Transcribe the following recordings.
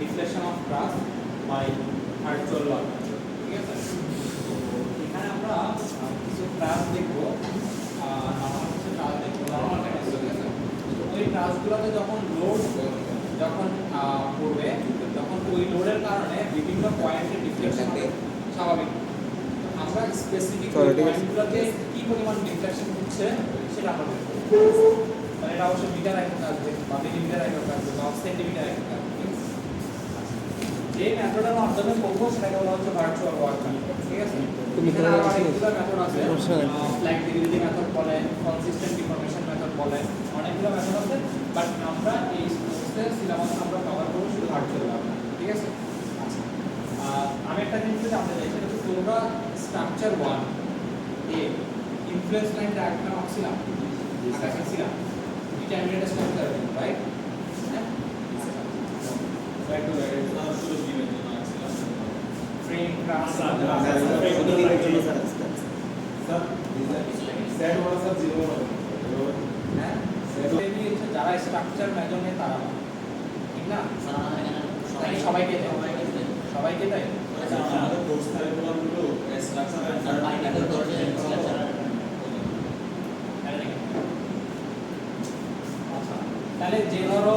Deflection of truss by virtual work, ঠিক আছে? তো এখানে আমরা কিছু ট্রাস দেখবো, নরমাল কিছু ট্রাস দেখবো, নরমাল ট্রাস, ঠিক আছে? তো ওই ট্রাসগুলোতে যখন লোড পড়বে, তখন ওই লোডের কারণে বিভিন্ন পয়েন্টে ডিফ্লেকশন হবে, স্বাভাবিক। আমরা স্পেসিফিক পয়েন্টগুলোতে কি পরিমাণ ডিফ্লেকশন হচ্ছে সেটা আমরা দেখব। মানে এটা অবশ্যই মিটার আইকন থাকবে বা মিলিমিটার আইকন থাকবে বা সেন্টিমিটার আইকন থাকবে। যে মেথডের মাধ্যমে করবো সেটাকে বলা হচ্ছে ভার্চুয়াল ওয়ার্ক, ঠিক আছে? এখানে আরো অনেকগুলো মেথড আছে, ফ্ল্যাগ ডিগ্রিটি মেথড বলে, কনসিস্টেন্ট ডিফরমেশন মেথড বলে, অনেকগুলো মেথড আছে। বাট আমরা এই কোর্সের সিলেবাসে আমরা কভার করব শুধু ভার্চুয়াল ওয়ার্ক, ঠিক আছে? আচ্ছা, আমি একটা জিনিস জানতে চাই, সেটা হচ্ছে তোমরা স্ট্রাকচার 1 এ ইনফ্লুয়েন্স লাইন ডায়াগ্রাম আঁকছিলাম, আঁকাছিলাম ডিটারমিনেন্ট স্ট্রাকচার, রাইট? হ্যাঁ, একটু শুরু দিনের জন্য আঁকছিলাম ফ্রেম ক্রাস স্যার সেট ওয়ান স্যার 0 হ্যাঁ, সেট হচ্ছে যারা স্ট্রাকচার মেজরমেন্ট তারা, ঠিক না? সবাইকে সবাইকে তাই আমাদের কোর্স কারিকুলামগুলো স্ট্রাকচার আর বাইনারি স্ট্রাকচার। আচ্ছা, তাহলে যে ধরো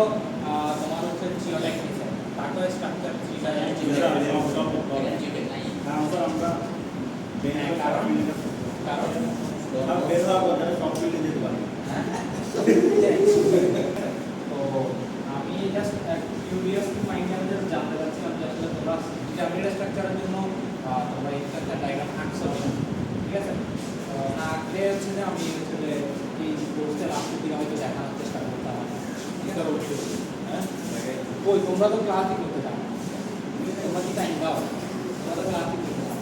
তোমার হচ্ছে জিওটেক নিছে, তারপর স্ট্রাকচার আমরা তো আমি just curious to find out, জানতে চাচ্ছিলাম যে আসলে তোমরা ডিটারমিনেন্ট স্ট্রাকচারের জন্য তোমরা এই স্ট্রাকচার ডায়াগ্রাম আঁকছো, ঠিক আছে? না আঁকলে হচ্ছে যে আমি হচ্ছে যে এই কোর্সের লাস্টের দিকে হয়তো দেখানোর চেষ্টা করতাম, ঠিক আছে? অবশ্যই হ্যাঁ, ওই তোমরা তো ক্লাসই করতে চাও, তোমরা কি টাইম দাও? তোমরা তো ক্লাসই করতে চাও,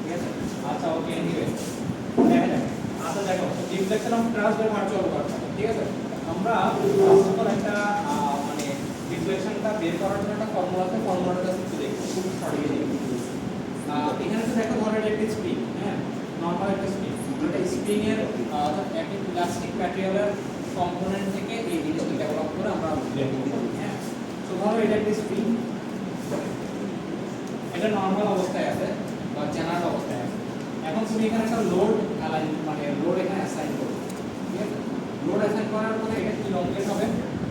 ঠিক আছে? আচ্ছা, ওকে, এনিওয়ে দেখা যাক। আচ্ছা দেখো, deflection of truss by virtual work, ঠিক আছে? আমরা প্রথমত একটা মানে ডিফ্লেকশনটা বের করার জন্য একটা ফর্মুলা আছে, ফর্মুলাটা জাস্ট একটু দেখো, খুব শর্টলি দেখো। এখানে তো দেখো ধরেন একটা স্প্রিং, হ্যাঁ, নরমাল একটা স্প্রিং, এটা স্প্রিং এর একটা ইলাস্টিক ম্যাটেরিয়ালের কম্পোনেন্ট থেকে এই জিনিসটা ডেভেলপ করে আমরা বের করব, হ্যাঁ? তো ধরো এটা একটা স্প্রিং, এটা নরমাল অবস্থায় আছে বা জেনারেল অবস্থায় আছে। এখন তুমি এখানে একটা লোড অ্যালাইন, মানে লোড এখানে অ্যাসাইন করো, ঠিক আছে? লোড অ্যাসাইন করার পরে এটা কি লংগেট হবে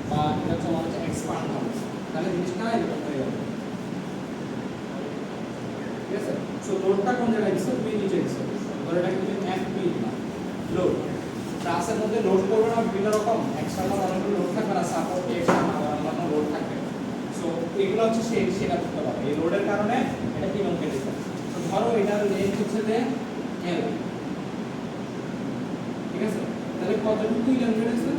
বা এটা তোমার হচ্ছে এক্সপান্ড হবে, তাহলে জিনিসটা এরকম হয়ে যাবে, ঠিক আছে? সো লোডটা কোন জায়গায় দিছো? তুমি নিচে দিছো, ধরো এটা তুমি এফপি লোড। ট্রাসের মধ্যে লোড করবে না বিভিন্ন রকম এক্সটার্নাল অনেকগুলো লোড থাকবে না, সাপোর্ট এক্সটার্নাল অন্যান্য লোড থাকবে। সো এগুলো হচ্ছে সেটা করতে পারবে, এই লোডের কারণে এটা কি লংগেট দিচ্ছে। তো ধরো এটার লেন্থ হচ্ছে যে এল, ঠিক আছে? তাহলে কতটুকু লংগেট আছে?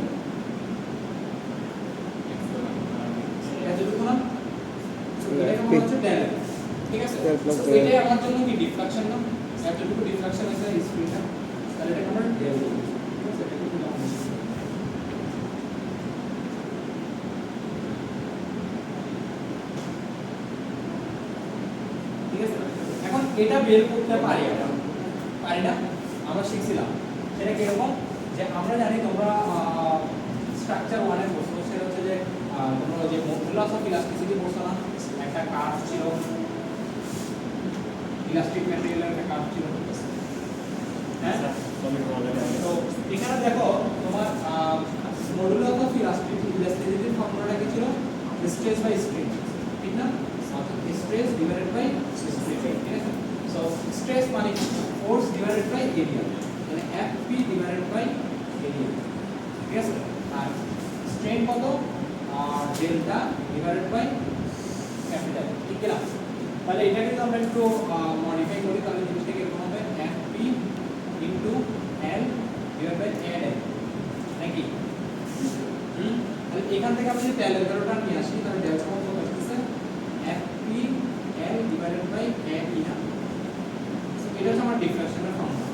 এতটুকু না? এটা কেমন হচ্ছে ডেল, ঠিক আছে? তো এটা আমার জন্য কি ডিফ্লেকশন না? এতটুকু ডিফ্লেকশন আছে স্প্রিংটা, তাহলে এটা আমরা ডেল বলবো, ঠিক আছে? এটা কিন্তু ঠিক আছে? এখন এটা বের করতে পারি আমরা, পারি না? আমরা শিখছিলাম সেটা কিরকম, যে আমরা জানি তোমরা স্ট্রাকচার 1 এর বলছো, সেটা হচ্ছে যে তোমরা যে মডুলাস অফ ইলাস্টিসিটি বলছো না, একটা কার্ভ ছিল, ইলাস্টিক ম্যাটেরিয়ালের একটা কার্ভ ছিল, হ্যাঁ? তো এখানে দেখো তোমার মডুলাস অফ ইলাস্টিসিটির ফর্মুলাটা কি ছিল? স্ট্রেস বাই স্ট্রেন, ঠিক না? স্ট্রেস ডিভাইডেড বাই স্ট্রেন, ঠিক আছে? সো স্ট্রেস মানে ফোর্স ডিভাইডেড বাই এরিয়া, মানে এফপি ডিভাইডেড বাই এরিয়া, ঠিক আছে? আর স্ট্রেন কত? ডেল্টা ডিভাইডেড বাই ক্যাপিটাল, ঠিক না? তাহলে এটা কিন্তু আমরা একটু মডিফাই করি, তাহলে জিনিসটা কিরকম হবে? FP into L divided by L, নাকি? তাহলে এখান থেকে আমি যদি তেলের ভ্যালুটা নিয়ে আসি, তাহলে ডেল্টা কত আসছে? FP L divided by L E না? এটা হচ্ছে আমার ডিফ্লেকশনের ফর্মুলা।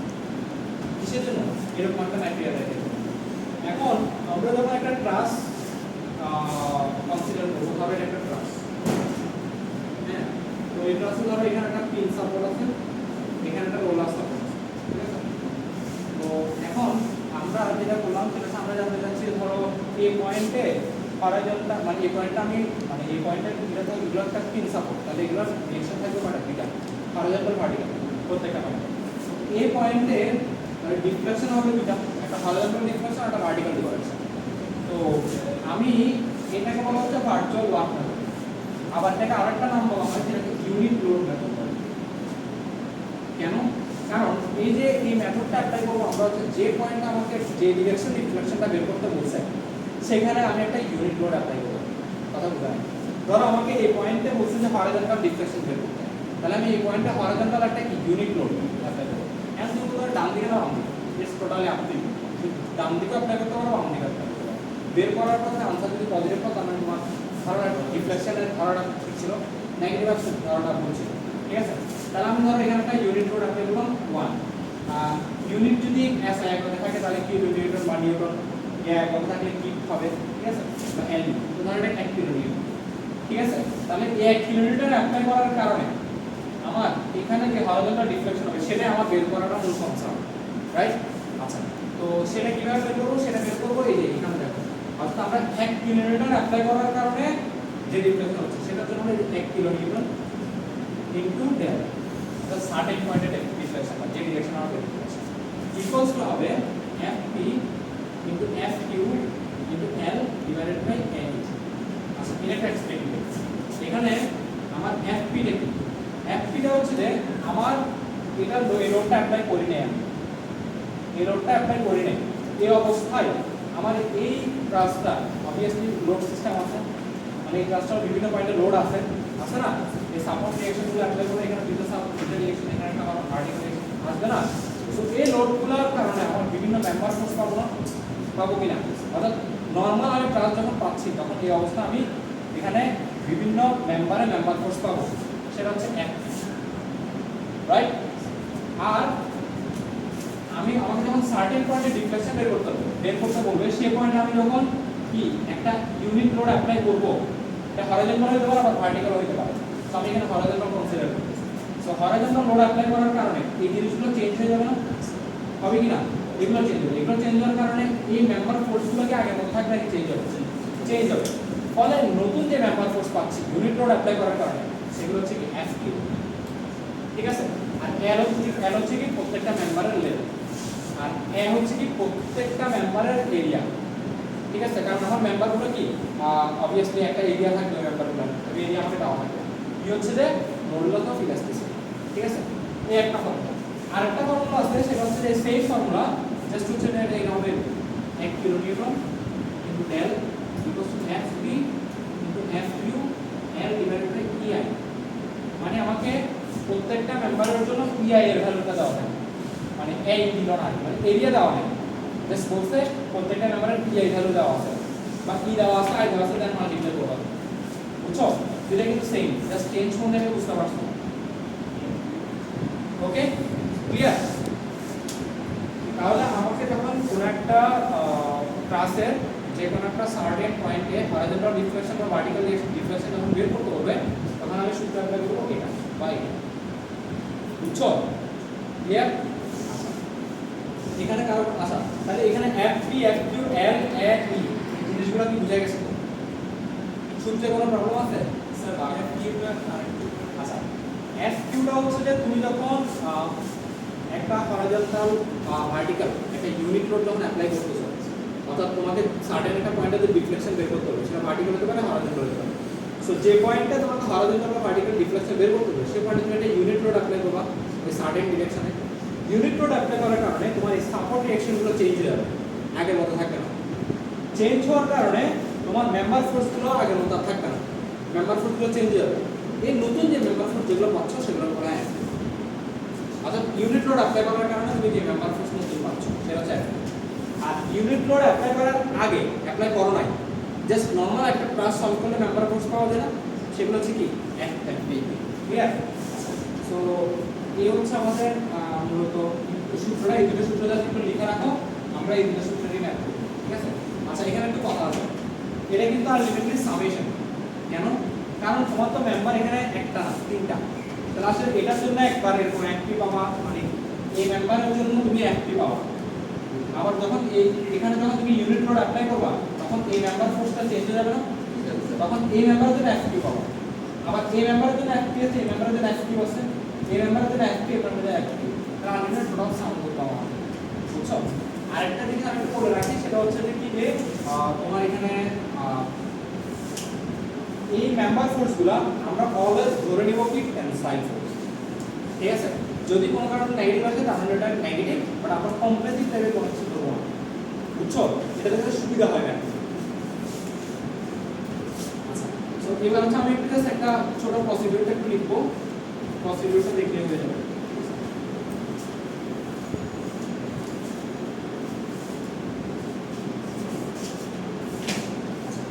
কিসের জন্য? এরকম একটা ম্যাটেরিয়ালের জন্য। এখন আমরা যখন একটা ট্রাস কনসিডার করব, ধরো এটা একটা ট্রাস, হ্যাঁ? তো এই ট্রাসে ধরো এখানে একটা পিন সাপোর্ট আছে, এখানে একটা রোলার সাপোর্ট আছে, ঠিক আছে? তো এখন আমরা যেটা করলাম সেটা আমরা জানতে চাচ্ছি, ধরো এই পয়েন্টে হরাইজন্টাল মানে এই পয়েন্টটা আমি মানে এই পয়েন্টের এটা তো এগুলো একটা পিন সাপোর্ট, তাহলে এগুলোর ডিরেকশন থাকবে কয়টা দুইটা, হরাইজন্টাল ভার্টিক্যাল প্রত্যেকটা পয়েন্টে। এই পয়েন্টে মানে ডিফ্লেকশন হবে দুইটা, একটা হরাইজন্টাল ডিফ্লেকশন একটা ভার্টিক্যাল ডিফ্লেকশন। তো আমি এটাকে বলা হচ্ছে ভার্চুয়াল ওয়ার্ক মেথড। আবার এটাকে আরেকটা নাম বলা হয় যেটাকে ইউনিট লোড মেথড বলে। কেন? কারণ এই যে এই মেথডটা অ্যাপ্লাই করব আমরা হচ্ছে যে পয়েন্টে আমাকে যে ডিরেকশন ডিফ্লেকশনটা বের করতে বলছে সেখানে আমি একটা ইউনিট লোড অ্যাপ্লাই করব। কথা বুঝা? ধরো আমাকে এই পয়েন্টে বলছে যে হরাইজন্টাল ডিফ্লেকশন বের করতে, তাহলে আমি এই পয়েন্টে হরাইজন্টাল একটা কি ইউনিট লোড অ্যাপ্লাই করব। এখন তুমি ধরো ডান দিকে না বাম দিকে, it's totally up to you. ডান দিকে অ্যাপ্লাই করতে পারো, বাম দিকে অ্যাপ্লাই করতে পারো। বের করার পথে আনসার যদি পজিটিভ হয় তাহলে তোমার ধারণা ডিফ্লেকশনের ধারণা ঠিক ছিল, নেগেটিভ ধারণা ভুল ছিল। ঠিক আছে? তাহলে আমি ধরো এখানে একটা ইউনিট লোড অ্যাপ্লাই করলাম 1। ইউনিট যদি SI এককে থাকে তাহলে কি নিউটন বা নিউটন, এককে থাকলে কি হবে? ঠিক আছে? বা L, তো ধরো এটা 1 কিলোনিউটন। ঠিক আছে? তাহলে এই 1 কিলোনিউটন অ্যাপ্লাই করার কারণে আমার এখানে যে হরাইজন্টাল ডিফ্লেকশন হবে সেটা আমার বের করাটা মূল সমস্যা, রাইট? আচ্ছা, তো সেটা কিভাবে বের করব? সেটা বের করব এই যে এখানে দেখো, অর্থাৎ আমরা 1 কিলোনিউটন অ্যাপ্লাই করার কারণে যে ডিফ্লেকশন হচ্ছে সেটার জন্য আমরা 1 kilonewton into del, the certain point at deflection বা যে ডিরেকশন আমরা বের করছি ইকুয়ালস টু হবে FP into FQ into L divided by N। আচ্ছা, এটা এক্সপ্লেইন করি। এখানে আমার FP টা কি? FP টা হচ্ছে যে আমার এটা এই লোডটা অ্যাপ্লাই করি নাই, আমি এই লোডটা অ্যাপ্লাই করি নাই, এই অবস্থায় আমার এই ট্রাসটা অবভিয়াসলি লোড সিস্টেম আছে, মানে এই ট্রাসটার বিভিন্ন পয়েন্টে লোড আছে না? এই সাপোর্ট রিঅ্যাকশনগুলো অ্যাপ্লাই করে এখানে দুটো সাপোর্ট রিঅ্যাকশন, এখানে একটা ভার্টিক্যাল রিঅ্যাকশন আসবে না? সো এই লোডগুলোর কারণে আমার বিভিন্ন মেম্বার ফোর্স পাবো কিনা, অর্থাৎ নর্মাল আমি ট্রাস যখন পাচ্ছি তখন এই অবস্থা আমি এখানে বিভিন্ন মেম্বার ফোর্স পাবো, সেটা হচ্ছে এক, রাইট? আর আমাকে যখন সার্টেন পয়েন্টে ডিফ্লেকশন বের করতে বলবে সেই পয়েন্টে আমি যখন কি একটা ইউনিট লোড অ্যাপ্লাই করব, এটা হরাইজন্টাল হতে পারে আবার ভার্টিক্যাল হতে পারে। সো আমি এখানে হরাইজন্টাল কনসিডার করছি। সো হরাইজন্টাল লোড অ্যাপ্লাই করার কারণে এই জিনিসগুলো চেঞ্জ হয়ে যাবে না? হবে কি না? এগুলো চেঞ্জ হবে। এগুলো চেঞ্জ হওয়ার কারণে এই মেম্বার ফোর্সগুলোকে আগের মতো থাকবে নাকি চেঞ্জ হবে? চেঞ্জ হবে। ফলে নতুন যে মেম্বার ফোর্স পাচ্ছি ইউনিট লোড অ্যাপ্লাই করার কারণে সেগুলো হচ্ছে কি FQ। ঠিক আছে? আর L হচ্ছে কি প্রত্যেকটা মেম্বারের লেভেল, আর A হচ্ছে কি প্রত্যেকটা মেম্বারের এরিয়া। ঠিক আছে? কারণ আমার মেম্বারগুলো কি অবভিয়াসলি একটা এরিয়া থাকবে, মেম্বারগুলো এই এরিয়া আমাকে দেওয়া থাকবে। কি হচ্ছে যে মডুলাস অফ ইলাস্টিসিটি। ঠিক আছে? এই একটা ফর্মুলা। আর একটা ফর্মুলা আছে, সেটা হচ্ছে যে সেই ফর্মুলা জাস্ট হচ্ছে যে এটা হবে 1 kilonewton into del equals to FP into FQ L divided by EI। মানে আমাকে প্রত্যেকটা মেম্বারের জন্য EI এর ভ্যালুটা দেওয়া থাকে, মানে এই দিল না, মানে এরিয়া দেওয়া হয়, জাস্ট বলতে প্রত্যেকটা মেম্বারের EI ভ্যালু দেওয়া আছে বা কি দেওয়া আছে, I দেওয়া আছে, দেন মাল্টিপ্লাই করব। বুঝছো? এটা কিন্তু সেম, জাস্ট চেঞ্জ করলে আমি বুঝতে পারছো। ওকে, ক্লিয়ার? তাহলে আমাকে যখন কোন একটা ক্লাসের যে কোনো একটা সার্টেন পয়েন্টে হরাইজন্টাল ডিফ্লেকশন বা ভার্টিক্যাল ডিফ্লেকশন যখন বের করতে হবে তখন আমি সূত্র অ্যাপ্লাই করব এটা বা এটা। বুঝছো? ক্লিয়ার? এখানে কারো আচ্ছা, তাহলে এখানে FP FQ L A E এই জিনিসগুলো কি বুঝা গেছে? সূত্রে কোনো প্রবলেম আছে? স্যার FQ আচ্ছা, FQ টা হচ্ছে যে তুমি যখন একটা হরাইজন্টাল বা ভার্টিক্যাল একটা ইউনিট লোড যখন অ্যাপ্লাই করতেছো, অর্থাৎ তোমাকে সার্টেন একটা পয়েন্টে যে ডিফ্লেকশন বের করতে হবে সেটা ভার্টিক্যাল হতে পারে, হরাইজন্টাল হতে পারে। সো যে পয়েন্টে তোমাকে হরাইজন্টাল বা ভার্টিক্যাল ডিফ্লেকশন বের করতে হবে সেই পয়েন্টে তুমি একটা ইউনিট লোড অ্যাপ্লাই করবা ওই সার্টেন ডিরেকশনে। ইউনিট লোড অ্যাপ্লাই করার কারণে তোমার এই সাপোর্ট রিঅ্যাকশনগুলো চেঞ্জ হয়ে যাবে, আগের মতো থাকবে না। চেঞ্জ হওয়ার কারণে তোমার মেম্বার ফোর্সগুলো আগের মতো আর থাকবে না, মেম্বার ফোর্সগুলো চেঞ্জ হয়ে যাবে। এই নতুন যে মেম্বার ফোর্স যেগুলো পাচ্ছ সেগুলো বলা হয়, অর্থাৎ ইউনিট লোড অ্যাপ্লাই করার কারণে তুমি যে মেম্বার ফোর্স নতুন পাচ্ছ সেটা হচ্ছে। আর ইউনিট লোড অ্যাপ্লাই করার আগে অ্যাপ্লাই করো নাই, জাস্ট নর্মাল একটা ক্লাস সলভ করলে মেম্বার ফোর্স পাওয়া যায় না, সেগুলো হচ্ছে কি FP। ক্লিয়ার? সো এই হচ্ছে আমাদের মূলত সূত্রটা, এই দুটো সূত্র জাস্ট একটু লিখে রাখো, আমরা এই দুটো সূত্রই ম্যাথ করব। ঠিক আছে? আচ্ছা, এখানে একটু কথা আছে, এটা কিন্তু আলটিমেটলি সামেশন। কেন? কারণ তোমার তো মেম্বার এখানে একটা না, তিনটা। তাহলে আসলে এটার জন্য একবার এরকম FP পাবা, মানে এই মেম্বারের জন্য তুমি FP পাবা। আবার যখন এখানে যখন তুমি ইউনিট লোড অ্যাপ্লাই করবা তখন তখন এই মেম্বার ফোর্সটা চেঞ্জ হয়ে যাবে না, তখন এই মেম্বারের জন্য অ্যাক্টিভ হবে, আবার এই মেম্বারের জন্য অ্যাক্টিভ আছে, এই মেম্বারের জন্য অ্যাক্টিভ আছে, এই মেম্বারের জন্য অ্যাক্টিভ, এই মেম্বারের জন্য অ্যাক্টিভ, তাহলে আলটিমেট টোটাল সাউন্ড করতে হবে। বুঝছো? আরেকটা জিনিস আমি একটু বলে রাখি, সেটা হচ্ছে যে কি যে তোমার এখানে এই মেম্বার ফোর্সগুলো আমরা অলওয়েজ ধরে নিব কি টেনসাইল ফোর্স, ঠিক আছে? যদি কোনো কারণে নেগেটিভ আসে তাহলে এটা নেগেটিভ, বাট আমরা কমপ্লেসিভ টাইপের কোনো কিছু করবো না। বুঝছো? এটা দেখতে সুবিধা হয় না। আচ্ছা, সো এবার হচ্ছে আমি জাস্ট একটা ছোট প্রসিডিউরটা একটু লিখবো, প্রসিডিউরটা দেখলে হয়ে যাবে।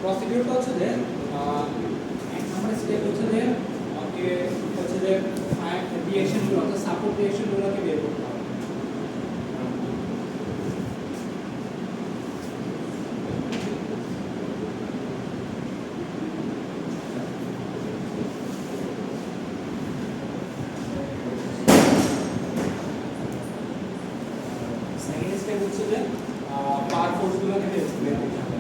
প্রসিডিউরটা হচ্ছে যে এক নম্বর স্টেপ হচ্ছে যে আমাকে হচ্ছে যে রিঅ্যাকশনগুলো অর্থাৎ সাপোর্ট রিঅ্যাকশনগুলোকে বের করতে হবে। সেকেন্ড স্টেপ হচ্ছে যে পাওয়ার ফোর্সগুলোকে বের করতে হবে।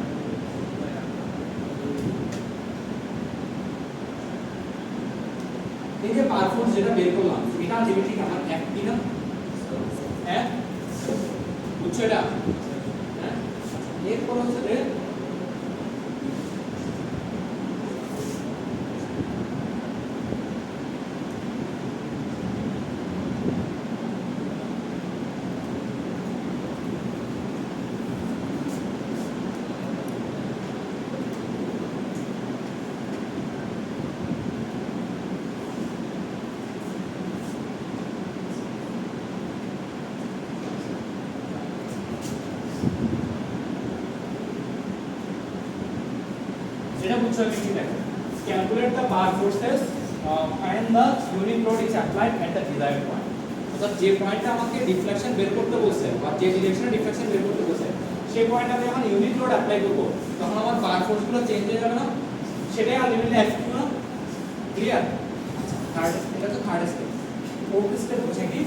এই যে পাওয়ার ফোর্স যেটা বের করলাম এটা আলটিমেটলি আমার একই না, হ্যাঁ বুঝছো এটা? হ্যাঁ, এরপর হচ্ছে যে যেটা বুঝছো আমি কি দেখো, calculate the bar forces find the unit load is applied at the desired point. অর্থাৎ যে পয়েন্টে আমাকে ডিফ্লেকশন বের করতে বলছে বা যে ডিরেকশনে ডিফ্লেকশন বের করতে বলছে সেই পয়েন্টে আমি যখন ইউনিট লোড অ্যাপ্লাই করব তখন আমার বার ফোর্সগুলো চেঞ্জ হয়ে যাবে না, সেটাই আলটিমেটলি অ্যাক্টিভ না। ক্লিয়ার? আচ্ছা, থার্ড, এটা তো থার্ড স্টেপ। ফোর্থ স্টেপ হচ্ছে কি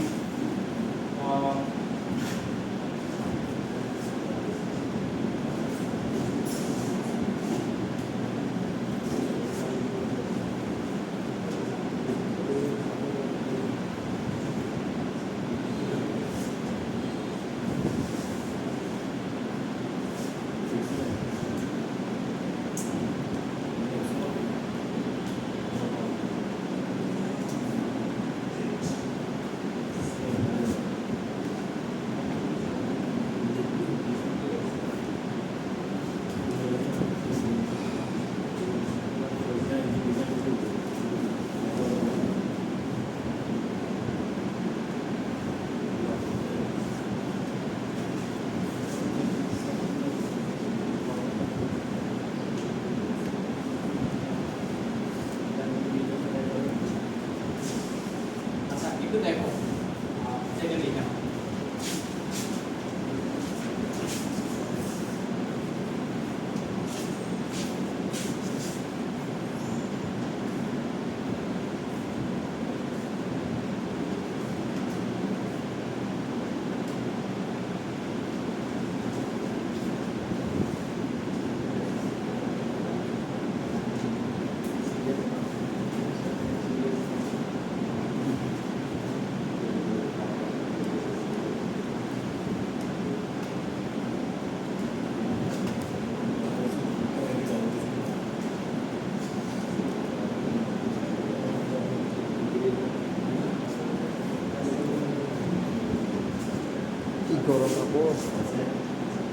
একটু দেখো যেটা লিখে নাও। Goro kapo.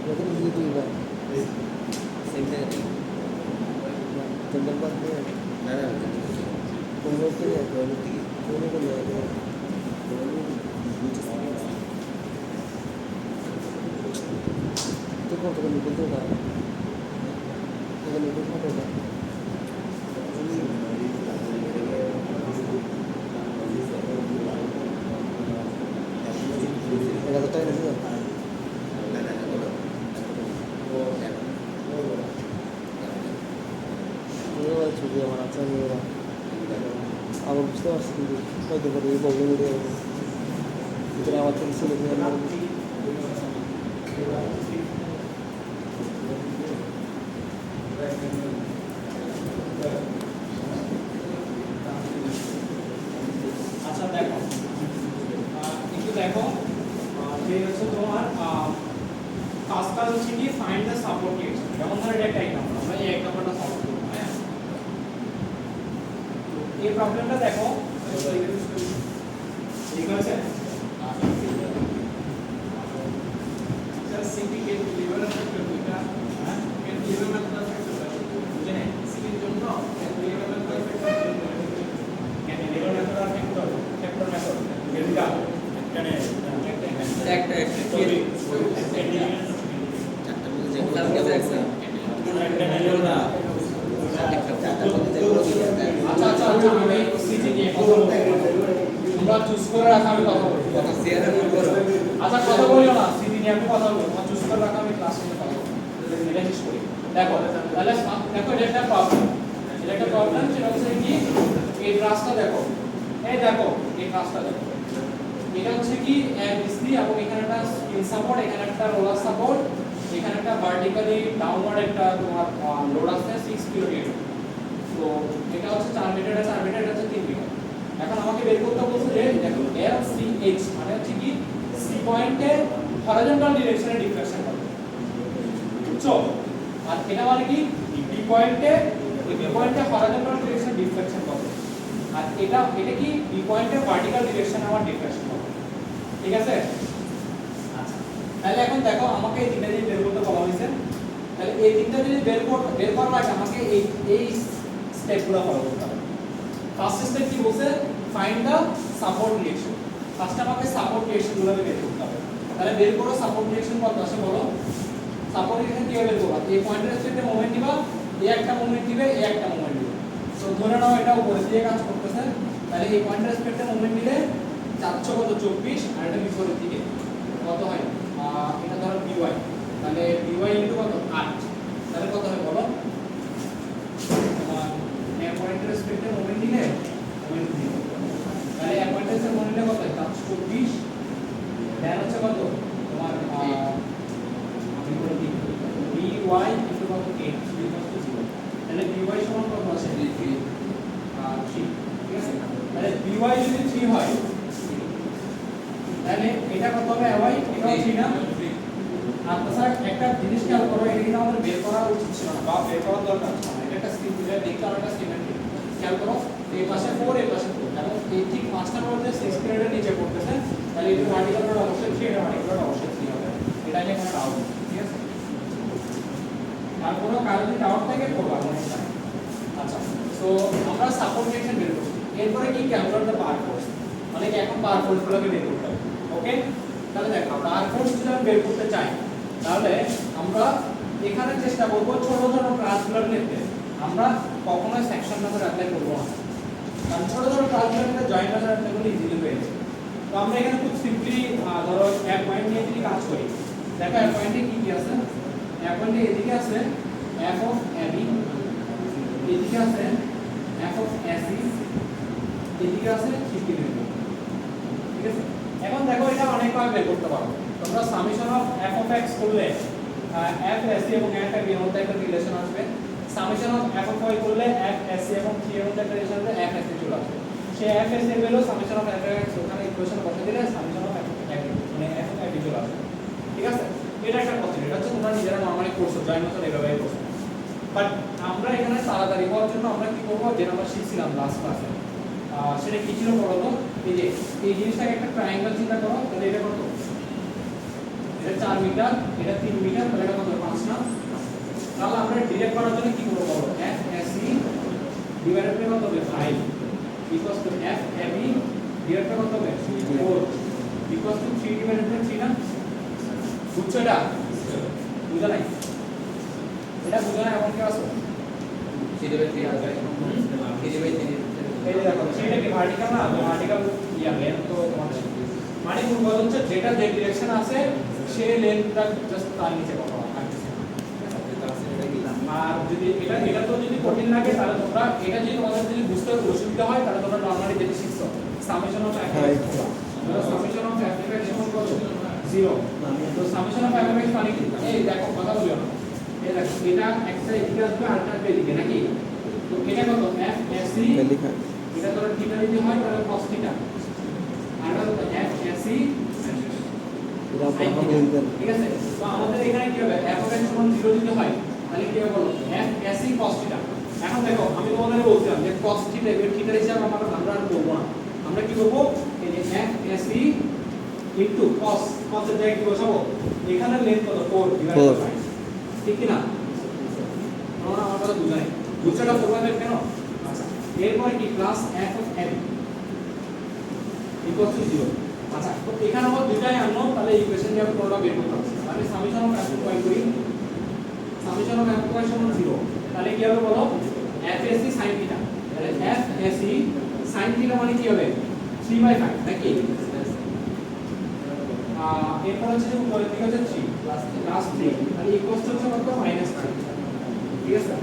Berarti begitu juga. Tentang bantu. Pengurusnya ya, kalau ini kan ya. Itu kok tekan itu kan? Tekan itu apa kan? Agak tertarik di situ. ছবি আমার আছে আমি আবার বুঝতে পারছি কিন্তু হয়তো করে এই প্রবলেম উঠে যাবে ভিতরে আমার থেকে ছিল আচ্ছা দেখো একটু দেখো যে হচ্ছে তোমার ফার্স্ট কাজ হচ্ছে কি ফাইন্ড দ্য সাপোর্ট রিলেশন। যেমন ধরো এটা একটা এক্সাম্পল, আমরা এই এক্সাম্পলটা সলভ করব। হ্যাঁ, এই প্রবলেমটা দেখো ঠিক আছে। স্যার সিপি কে লিভার ফ্যাক্টর দুইটা, হ্যাঁ কে লিভার ফ্যাক্টর বুঝে নেই সিপির জন্য লিভার ফ্যাক্টর কে লিভার ফ্যাক্টর মেথড এদিকে এখানে একটা সরি চারটা মধ্যে যেগুলো আছে একটা নিলো না। আচ্ছা আমি সিজি নিয়ে কথা বলবো, তোমরা চুজ করে রাখা, আমি কথা বলবো। কথা শেয়ার করো। আচ্ছা কথা বলিও না, সিজি নিয়ে আমি কথা বলবো, তোমরা চুজ করে রাখা, আমি ক্লাসে কথা বলবো। এটা শেষ করি। দেখো তাহলে দেখো এটা একটা প্রবলেম, এটা একটা প্রবলেম। সেটা হচ্ছে কি এই রাস্তা দেখো, এই দেখো এই রাস্তা দেখো, এটা হচ্ছে কি এবিসি এবং এখানে একটা স্কিন সাপোর্ট, এখানে একটা রোলার সাপোর্ট, এখানে একটা ভার্টিক্যালি ডাউনওয়ার্ড একটা তোমার লোড আছে 6 কিলোগ্রাম। তো এটা হচ্ছে 4 মিটার, এটা 4 মিটার, এটা হচ্ছে 3 মিটার। এখন আমাকে বের করতে বলছে যে দেখো LCH মানে হচ্ছে কি সি পয়েন্টে হরিজন্টাল ডিরেকশনে ডিফ্লেকশন হবে, বুঝছো? আর এটা মানে কি বি পয়েন্টে হরিজন্টাল ডিরেকশনে ডিফ্লেকশন হবে, আর এটা কি বি পয়েন্টে ভার্টিক্যাল ডিরেকশনে আমার ডিফ্লেকশন হবে। ঠিক আছে? আচ্ছা তাহলে এখন দেখো আমাকে এই তিনটা জিনিস বের করতে বলা হয়েছে। তাহলে এই তিনটা জিনিস বের করার আগে আমাকে এই স্টেপগুলো ফলো করতে হবে। ফার্স্ট স্টেপ কি বলছে? Find the support reaction. First আমাকে সাপোর্ট রিঅ্যাকশনগুলো বের করতে হবে। তাহলে বের করো সাপোর্ট রিঅ্যাকশন কত আছে বলো। সাপোর্ট রিঅ্যাকশন কিভাবে বের করবা? এই পয়েন্টের রেসপেক্টে মোমেন্ট দিবা, এই একটা মোমেন্ট দিবে, এই একটা মোমেন্ট দিবে। সো ধরে নাও এটা উপরে দিয়ে কাজ করতেছে, তাহলে এই পয়েন্টের রেসপেক্টে মোমেন্ট দিলে যাচ্ছে কত 24, আর এটা বিপরীত দিকে কত হয় এটা ধরো by, তাহলে by ইনটু কত 8, তাহলে কত হয় বলো। তোমার এই পয়েন্টের রেসপেক্টে মোমেন্ট দিলে মোমেন্ট দিবে, তাহলে এই পয়েন্টের রেসপেক্টে মোমেন্ট দিলে কত হয় 24, দেন হচ্ছে কত তোমার আমি বলে দিই by ইনটু কত 8 0, তাহলে by সমান কত আছে 3, ঠিক আছে? তাহলে by যদি 3 হয় তাহলে এটা কত হবে y, এটাও 3 না? আচ্ছা একটা জিনিস খেয়াল করো, এটা কিন্তু আমাদের বের করা উচিত ছিল না বা বের করার দরকার ছিল না। এটা একটা স্কিম দেখতে আর একটা সিমেট্রি খেয়াল করো, এই পাশে 4 এই পাশে 4, এবং এই ঠিক মাঝখানে মধ্যে 6 গ্রেডের নিচে পড়তেছে, তাহলে এটা ভার্টিক্যাল রোড অবশ্যই 3, এটা ভার্টিক্যাল রোড অবশ্যই 3 হবে। এটা নিয়ে কোনো ডাউট নেই, ঠিক আছে? আর কোনো কারণ যদি ডাউট থাকে করবা মনে হয়। আচ্ছা সো আমরা সাপোর্ট রিঅ্যাকশন বের করছি, এরপরে কি ক্যালকুলেট দ্য বার ফোর্স, মানে কি এখন বার ফোর্সগুলোকে বের করতে হবে। ওকে, তাহলে দেখো বার ফোর্স যদি আমি বের করতে চাই তাহলে আমরা এখানে চেষ্টা করব ছোট ছোট ক্লাসগুলোর ক্ষেত্রে আমরা কখনোই সেকশন মেথড অ্যাপ্লাই করব না, কারণ ছোট ছোট ক্লাসগুলোর ক্ষেত্রে জয়েন্ট মেথড অ্যাপ্লাই করলে ইজিলি হয়ে যায়। তো আমরা এখানে খুব সিম্পলি ধরো এক পয়েন্ট নিয়ে যদি কাজ করি, দেখো এক পয়েন্টে কি কি আছে, এক পয়েন্টে এদিকে আছে f অফ ab, এদিকে আছে f অফ ac, এদিকে আছে 50 ডিগ্রি, ঠিক আছে? এখন দেখো এটা অনেকভাবে বের করতে পারো তোমরা। Summation of f of x করলে f ac এবং f ab এর মধ্যে একটা রিলেশন আসবে, summation of f of y করলে f ac এবং 3 এর মধ্যে একটা রিলেশন আসবে, f ac চলে আসবে। সেই f ac এর value summation of f x ওখানে ইকুয়েশন বসিয়ে দিলে সামেশন অফ f ab মানে f of ab চলে আসবে, ঠিক আছে? এটা একটা কথা, এটা হচ্ছে তোমরা নিজেরা নরমালি করছো, জয়েন্ট মেথড এভাবেই করছো। বাট আমরা এখানে তাড়াতাড়ি হওয়ার জন্য আমরা কি করব, যেটা আমরা শিখছিলাম লাস্ট ক্লাসে, সেটা কি ছিল বলো তো? এই যে এই জিনিসটাকে একটা ট্রায়াঙ্গেল চিন্তা করো, তাহলে এটা কত? এটা 4 মিটার, এটা 3 মিটার, তাহলে এটা কত 5 না? তাহলে আমরা ডিরেক্ট করার জন্য কি করব বলো? f ac ডিভাইডেড বাই কত হবে 5 equal to f ab divided by কত হবে 4 ইকুয়াল টু 3 ডিভাইডেড বাই 3 না? বুঝছো এটা? বুঝা নাই? এটা বুঝা না এমন কি আছে? 3 বাই 3 আছে, 3 বাই 3 এই যে দেখো সেটা কি ভার্টিক্যাল না? ভার্টিক্যাল ইয়া লেন্থ তো তোমাদের মানে মূল কথা হচ্ছে যেটা যে ডিরেকশন আছে সেই লেন্থটা জাস্ট তার নিচে কত হয়। আর যদি এটা তো যদি কঠিন লাগে তাহলে তোমরা এটা যদি তোমাদের যদি বুঝতে অসুবিধা হয় তাহলে তোমরা নরমালি যেটা শিখছো summation of f x, summation of f x সমান কত 0, তো সামেশন অফ f x মানে কি? এই দেখো কথা বলিও না, এই দেখো এটা একটা এদিকে আসবে আরেকটা আসবে এদিকে নাকি তো এটা কত f sc লিখা এটা ধরো থিটা যদি হয় তাহলে cos থিটা আর এটা কত f sc এটা আপনি লিখবেন ঠিক আছে তো আমাদের এখানে কি হবে f of x সমান 0 যদি হয় তাহলে কি হবে বলো f sc cos থিটা এখন দেখো আমি তোমাদের বলছিলাম যে cos থিটা এর থিটার হিসাব আমরা আর করব না আমরা কি করব এই যে f sc into cos cos এর জায়গায় কি বসাবো এখানে লেন্থ কত 4 ডিভাইডেড বাই ঠিক কি না আমরা আমার কথা বুঝাই বুঝছাটা প্রবলেম কেন আচ্ছা এরপর কি plus f of n equal to 0 আচ্ছা তো এখানে আমরা দুটাই আননো তাহলে ইকুয়েশন দিয়ে আমরা কোনটা বের করতে হবে আমি সামেশন অফ f y করি সামেশন অফ f y সমান 0 তাহলে কি হবে বলো f sc sin থিটা তাহলে f sc sin থিটা মানে কি হবে 3/5 নাকি এরপর হচ্ছে যে উপরের দিকে হচ্ছে 3 প্লাস 3 তাহলে ইকুয়াল টু হচ্ছে কত -3 ঠিক আছে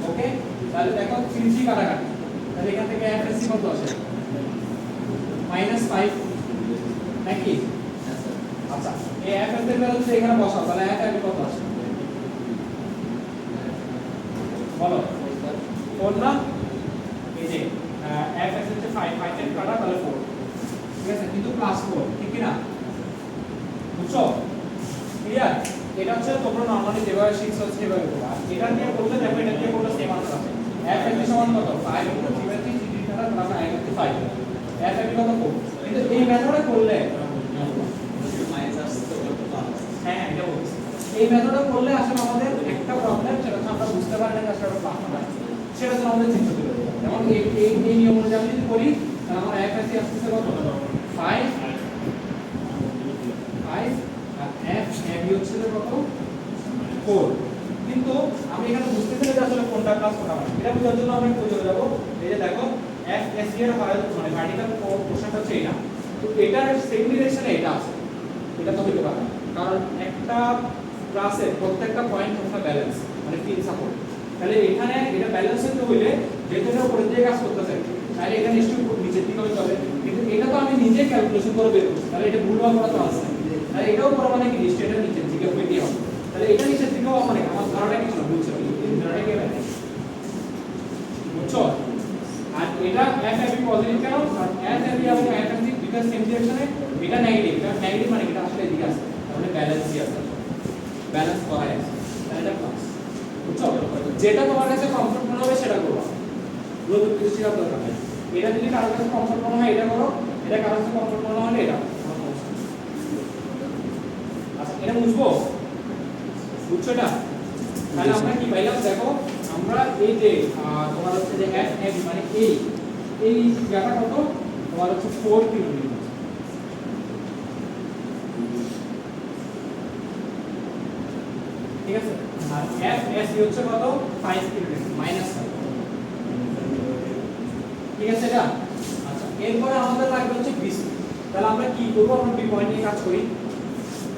ওকে তাহলে দেখো 3 3 কাটাকাটি তাহলে এখান থেকে f sc কত আসে -5 নাকি আচ্ছা এই f এর ভ্যালু যদি এখানে বসাও তাহলে f এর কত আসে বলো কোন না এই যে f এর হচ্ছে 5 5 থেকে কাটা তাহলে 4 ঠিক আছে কিন্তু +4 ঠিক কি না বুঝছো ক্লিয়ার এটা হচ্ছে তোমরা নরমালি যেভাবে শিখছো সেভাবে করবা এটা দিয়ে করলে দেখো এটা দিয়ে করলে সেম আনসার আসে f এর সমান কত 5 ইনটু 3/3 3 কাটা প্লাস i ইনটু 5 f এর কত 4 কিন্তু এই মেথডে করলে হ্যাঁ এটা বলছি এই মেথডে করলে আসলে আমাদের একটা প্রবলেম সেটা আমরা বুঝতে পারি না আসলে প্লাস না সেটা তো আমাদের চিন্তা করে যেমন এই নিয়ম অনুযায়ী যদি করি তাহলে আমার f আসছে কত 5 আর f হচ্ছে কত 4 কিন্তু আমি এখানে বুঝতে পেরে যে আসলে কোনটা ক্লাস কোনটা না এটা বোঝার জন্য আমরা কি চলে যাব এই যে দেখো f s এর মানে ভার্টিক্যাল পোরশনটা হচ্ছে এটা তো এটার সেম ডিরেকশনে এটা আছে এটা তো হতে পারে কারণ একটা ক্লাসে প্রত্যেকটা পয়েন্ট একটা ব্যালেন্স মানে তিন সাপোর্ট তাহলে এখানে এটা ব্যালেন্স হতে হইলে যেটা উপরে দিয়ে কাজ করতেছে তাহলে এটা নিশ্চয়ই নিচের দিকে হতে হবে কিন্তু এটা তো আমি নিজে ক্যালকুলেশন করে বের করছি তাহলে এটা ভুল হওয়ার কথা তো আছে তাহলে এটাও পুরো মানে কি নিশ্চয়ই এটা নিচের দিকে হইতে হবে তাহলে এটা নিচের দিকে হওয়া মানে আমার ধারণা কি ছিল বুঝছো এই ধারণা কি মানে বুঝছো আর এটা f ab পজিটিভ কেন কারণ f ab এবং f ab দুটো সেম ডিরেকশনে এটা নেগেটিভ এটা নেগেটিভ মানে এটা আসলে এদিকে আছে তাহলে ব্যালেন্সই আছে ব্যালেন্স করা আছে তাহলে এটা প্লাস বুঝছো যেটা তোমার কাছে কমফর্ট মনে হবে সেটা করো রোদ কিছু ছিল দরকার নেই এটা যদি কারোর কাছে কমফর্ট মনে হয় এটা করো এটা কারোর কাছে কমফর্ট মনে হলে এটা আচ্ছা এটা বুঝবো বুঝছো এটা তাহলে আমরা কি পাইলাম দেখো আমরা এই যে তোমার হচ্ছে যে f ab মানে এই জায়গা কত তোমার হচ্ছে 4 কিলোমিটার ঠিক আছে আর f s হচ্ছে কত 5 কিলোমিটার -5 ঠিক আছে এটা আচ্ছা এরপরে আমাদের লাগবে হচ্ছে bc তাহলে আমরা কি করব আমরা বি পয়েন্ট নিয়ে কাজ করি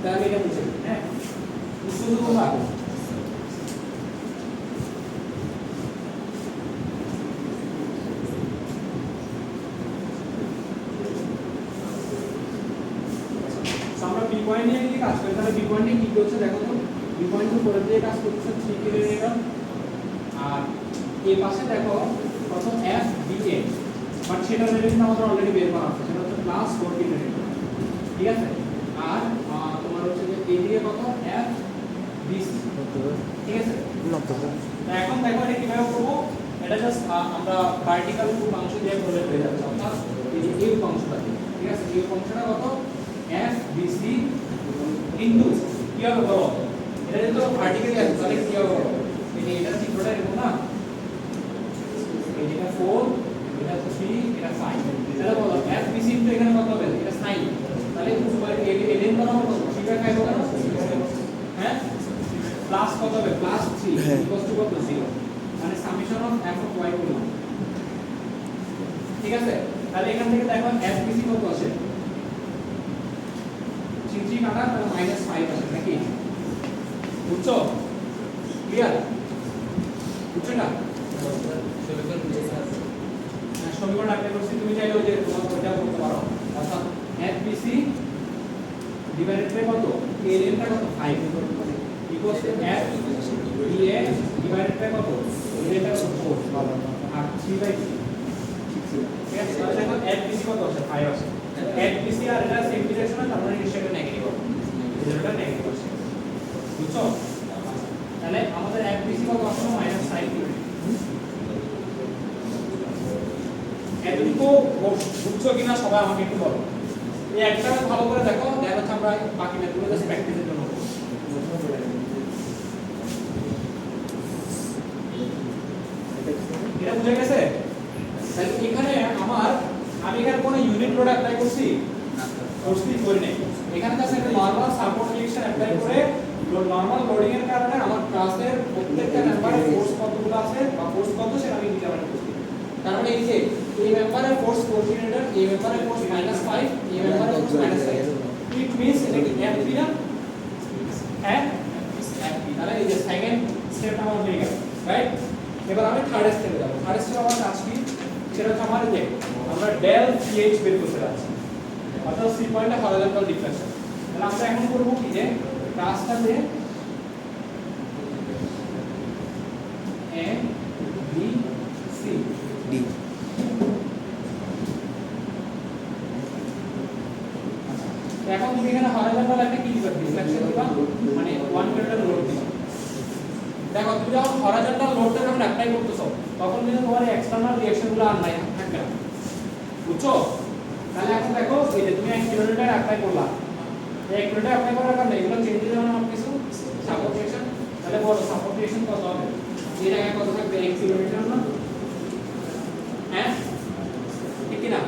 তাহলে এটা বুঝে হ্যাঁ শুধু তোমরা আমরা বি পয়েন্ট নিয়ে যদি কাজ করি তাহলে বি পয়েন্টে কি করছে দেখো তো বি পয়েন্টের উপরে দিয়ে কাজ করছে 3 কিলোমিটার আর এই পাশে দেখো প্রথম f b a বাট সেটা রেঞ্জ আমাদের অলরেডি বের করা আছে সেটা হচ্ছে প্লাস 4 কিলোমিটার ঠিক আছে আর তোমার হচ্ছে যে এদিকে কত f b c ঠিক আছে না তো এখন দেখো এটা কিভাবে করব এটা জাস্ট আমরা ভার্টিক্যাল অংশ দিয়ে করলে হয়ে যাচ্ছে অর্থাৎ এই যে এই অংশটা ঠিক আছে এই অংশটা কত f b c ইনটু কি হবে বলো এটা যদি ভার্টিক্যালি আছে তাহলে কি হবে বলো এই যে এটা চিত্রটা এরকম না এই যেটা 4 এটা 3 এটা 5 তাহলে বলো f b c ইনটু এখানে কত হবে এটা sin তাহলে উপরে এলেন কত হবে 3/5 হবে না হ্যাঁ প্লাস কত হবে প্লাস 3 ইকুয়াল টু কত 0 মানে summation of f of y করলাম ঠিক আছে তাহলে এখান থেকে দেখো f b c কত আসে 3 কাটা তাহলে -5 আসে নাকি বুঝছো ক্লিয়ার বুঝছো না সমীকরণ অ্যাপ্লাই করছি তুমি চাইলে ওই যে তোমার ওইটা করতে পারো অর্থাৎ f b c divided by কত a n টা কত 5 equal equal to f dA divided by কত এটা 4 আর 3/3 ঠিক আছে তাহলে দেখো FBC কত আছে 5 আছে FBC আর এটা সেম ডিরেকশনে তার মানে নিশ্চয়ই এটা নেগেটিভ হবে এটা নেগেটিভ আছে বুঝছো তাহলে আমাদের FBC কত আসলে -5 ডিগ্রি এতটুকু বুঝছো কিনা সবাই আমাকে একটু বলো এই একটা ভালো করে দেখো হচ্ছে আমরা বাকি ম্যাথগুলো জাস্ট প্র্যাকটিসের জন্য করব এটা বুঝে গেছে তাহলে এখানে আমি এখানে কোনো ইউনিট লোড অ্যাপ্লাই করছি না করি নাই এখানে জাস্ট একটা নরমাল সাপোর্ট রিঅ্যাকশন অ্যাপ্লাই করে নরমাল লোডিং এর কারণে আমার ক্লাসের প্রত্যেকটা মেম্বারে ফোর্স কতগুলো আছে বা ফোর্স কত সেটা আমি ডিটারমাইন করছি তার মানে এই যে এই মেম্বারে ফোর্স 14 নিউটন এই মেম্বারে ফোর্স -5 এই মেম্বারে ফোর্স -5 ইট মিন্স এটা কি FP না হ্যাঁ FP তাহলে এই যে সেকেন্ড স্টেপ আমার হয়ে গেল রাইট এবার আমি থার্ড স্টেপে যাব থার্ড স্টেপ আমার কাজ কি সেটা হচ্ছে আমার যে আমরা ডেল PH বের করতে যাচ্ছি অর্থাৎ সি পয়েন্টে হরিজন্টাল ডিফ্লেকশন তাহলে আমরা এখন করব কি যে কাজটাতে A B C D এখন তুমি এখানে হরিজন্টাল একটা কি দিবা ডিফ্লেকশন দিবা মানে 1 মিটার লোড দিবা দেখো তুমি যখন হরিজন্টাল লোডটা যখন অ্যাপ্লাই করতেছো তখন কিন্তু তোমার এক্সটারনাল রিঅ্যাকশনগুলো আর নাই থাকবে না বুঝছো তাহলে এখন দেখো এই যে তুমি 1 কিলোমিটার অ্যাপ্লাই করলা 1 কিলোমিটার অ্যাপ্লাই করার কারণে এগুলো চেঞ্জ হয়ে যাবে না কিছু সাপোর্ট রিঅ্যাকশন তাহলে বলো সাপোর্ট রিঅ্যাকশন কত হবে এই জায়গায় কত থাকবে 1 কিলোমিটার না হ্যাঁ ঠিক কি না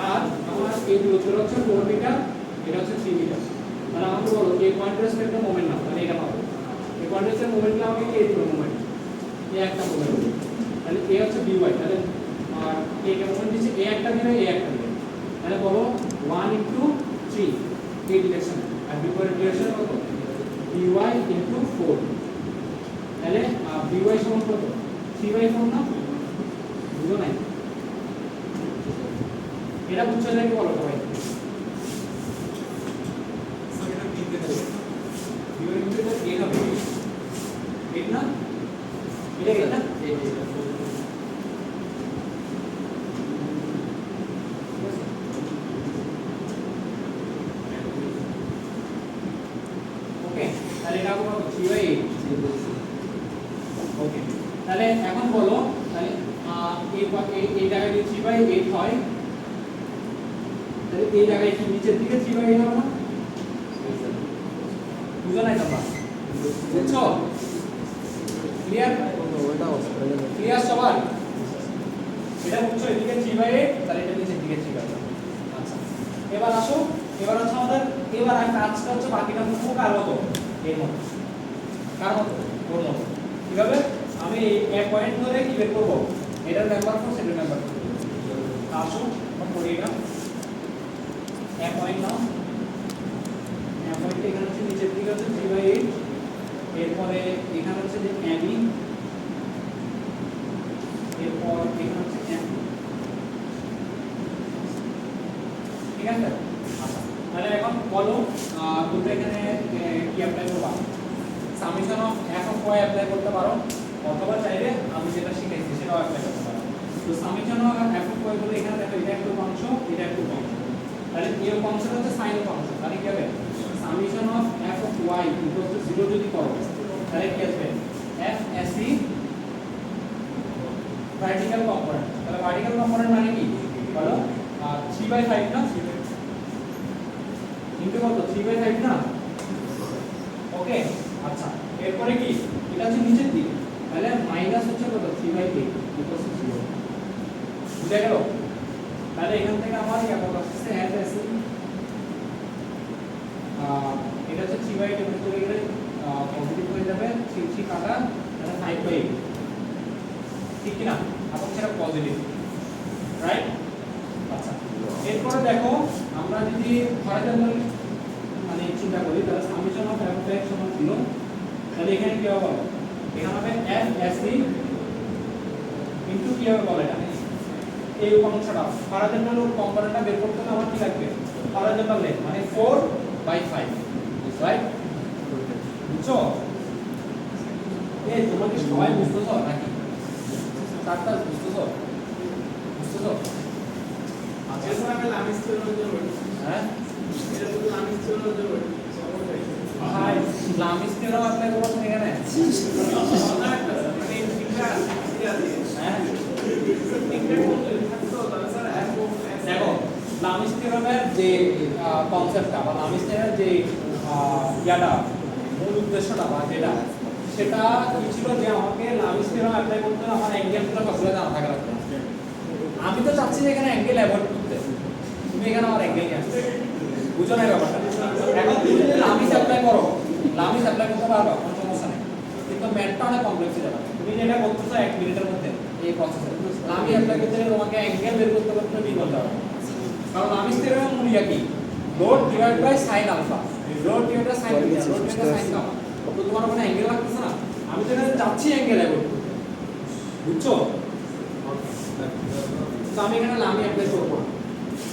আর আমার এই দূরত্ব হচ্ছে 4 মিটার এটা হচ্ছে 3 মিটার তাহলে আমাকে বলো এই পয়েন্ট রেসপেক্টে মোমেন্ট নাও তাহলে এটা পাবো এই পয়েন্ট রেসের মোমেন্টটা আমাকে কে দিবে মোমেন্ট এই একটা মোমেন্ট তাহলে এ হচ্ছে dy তাহলে আর এ কে মোমেন্ট দিচ্ছে এ একটা দিবে এ একটা দিবে তাহলে বলো 1 into 3 এই ডিরেকশন আর বিপরীত ডিরেকশন কত dy into 4 তাহলে dy সমান কত 3/4 না বুঝো নাই এটা বুঝছো নাকি বলো সবাই সেটা কি দিতে হবে dy into 8 হবে 8 না এটা 8 না তাহলে এটা কত 3/8 ওকে তাহলে এখন বলো তাহলে এই জায়গায় যদি 3/8 হয় তাহলে এই জায়গায় কি নিচের দিকে 3/8 হবে না বুঝো না তোমরা বুঝছো ক্লিয়ার ক্লিয়ার সবার এটা বুঝছো এদিকে 3/8 তাহলে এটা নিচের দিকে 3/8 আচ্ছা এবার আসো এবার হচ্ছে আমাদের এবার আমি কাজটা হচ্ছে বাকিটা করব কার মতো এর মতো কার মতো ওর মতো কিভাবে আমি এক পয়েন্ট ধরে কি বের করব এটার মেম্বার ফোর্স এটার মেম্বার আসো আমরা করি এটা এক পয়েন্ট নাও এক পয়েন্ট এখানে হচ্ছে নিচের দিকে হচ্ছে 3/8 এরপরে এখানে হচ্ছে যে AB এরপর এখানে হচ্ছে M ঠিক আছে আচ্ছা তাহলে এখন বলো দুটো এখানে কি অ্যাপ্লাই করবা summation of f of y apply করতে পারো অথবা চাইলে আমি যেটা শিখাইছি সেটাও অ্যাপ্লাই করতে পারো তো summation of f of y বলে এখানে দেখো এটা একটু অংশ এটা একটু অংশ তাহলে এই অংশটা হচ্ছে sin অফ অংশ তাহলে কি হবে summation of f of y 0 যদি করো তাহলে কি আসবে f s e vertical component তাহলে ভার্টিক্যাল কম্পোনেন্ট মানে কি বলো 3/5 না ইনটু কত 3/5 না ওকে আচ্ছা এরপরে কি এটা হচ্ছে নিচের দিক তাহলে মাইনাস হচ্ছে কত 3/8 ইকুয়ালস টু 0 বুঝা গেল তাহলে এখান থেকে আমার কি কত আসছে f s e এটা হচ্ছে 3/8 এর ভিতরে গেলে পজিটিভ হয়ে যাবে 3 কাটা তাহলে 5/8 ঠিক কি না এখন সেটা পজিটিভ রাইট আচ্ছা এরপরে দেখো আমরা যদি হরিজন্টাল মানে চিন্তা করি তাহলে summation of f of x সমান 0 তাহলে এখানে কি হবে এখানে হবে f s e ইনটু কি হবে বলে এটা এই অংশটা হরিজন্টাল কম্পোনেন্টটা বের করতে হলে আমার কি লাগবে হরিজন্টাল লেন্থ মানে 4/5 রাইট বুঝছো এই তোমরা কি সবাই বুঝতেছো নাকি? চারটা বুঝতেছো? বুঝতেছো? আচ্ছা হ্যাঁ ভাই ইসলামিক কেন অ্যাপ্লাই করবো এখানে? হ্যাঁ দেখো লামিস থিওরামের যে কনসেপ্টটা বা লামিস থিওরামের যে ইয়াটা মূল উদ্দেশ্যটা বা যেটা সেটা কি ছিল যে আমাকে লামিস থিওরাম অ্যাপ্লাই করতে হলে আমার অ্যাঙ্গেলগুলো সবগুলো জানা থাকা লাগবে। আমি তো চাচ্ছি যে এখানে অ্যাঙ্গেল অ্যাভয়েড করতে, তুমি এখানে আমার অ্যাঙ্গেল নিয়ে আসবে, বুঝো না ব্যাপারটা? এখন তুমি যদি লামিস অ্যাপ্লাই করো, লামিস অ্যাপ্লাই করতে পারবা, কোনো সমস্যা নেই, কিন্তু ম্যাথটা অনেক কমপ্লেক্স হয়ে যাবে। তুমি যেটা করতেছো 1 মিনিটের মধ্যে এই প্রসেসে, লামিস অ্যাপ্লাই করতে গেলে তোমাকে অ্যাঙ্গেল বের করতে করতে কি করতে হবে? কারণ লামিস থিওরামের মূল ইয়া কি? Load divide by sine alpha, load divide by sine theta, load divide by sine gamma. তো তোমার ওখানে অ্যাঙ্গেল লাগতেছে না, আমি তো এখানে চাচ্ছি অ্যাঙ্গেল অ্যাভয়েড করতে, বুঝছো? তো আমি এখানে লামি অ্যাপ্লাই করব।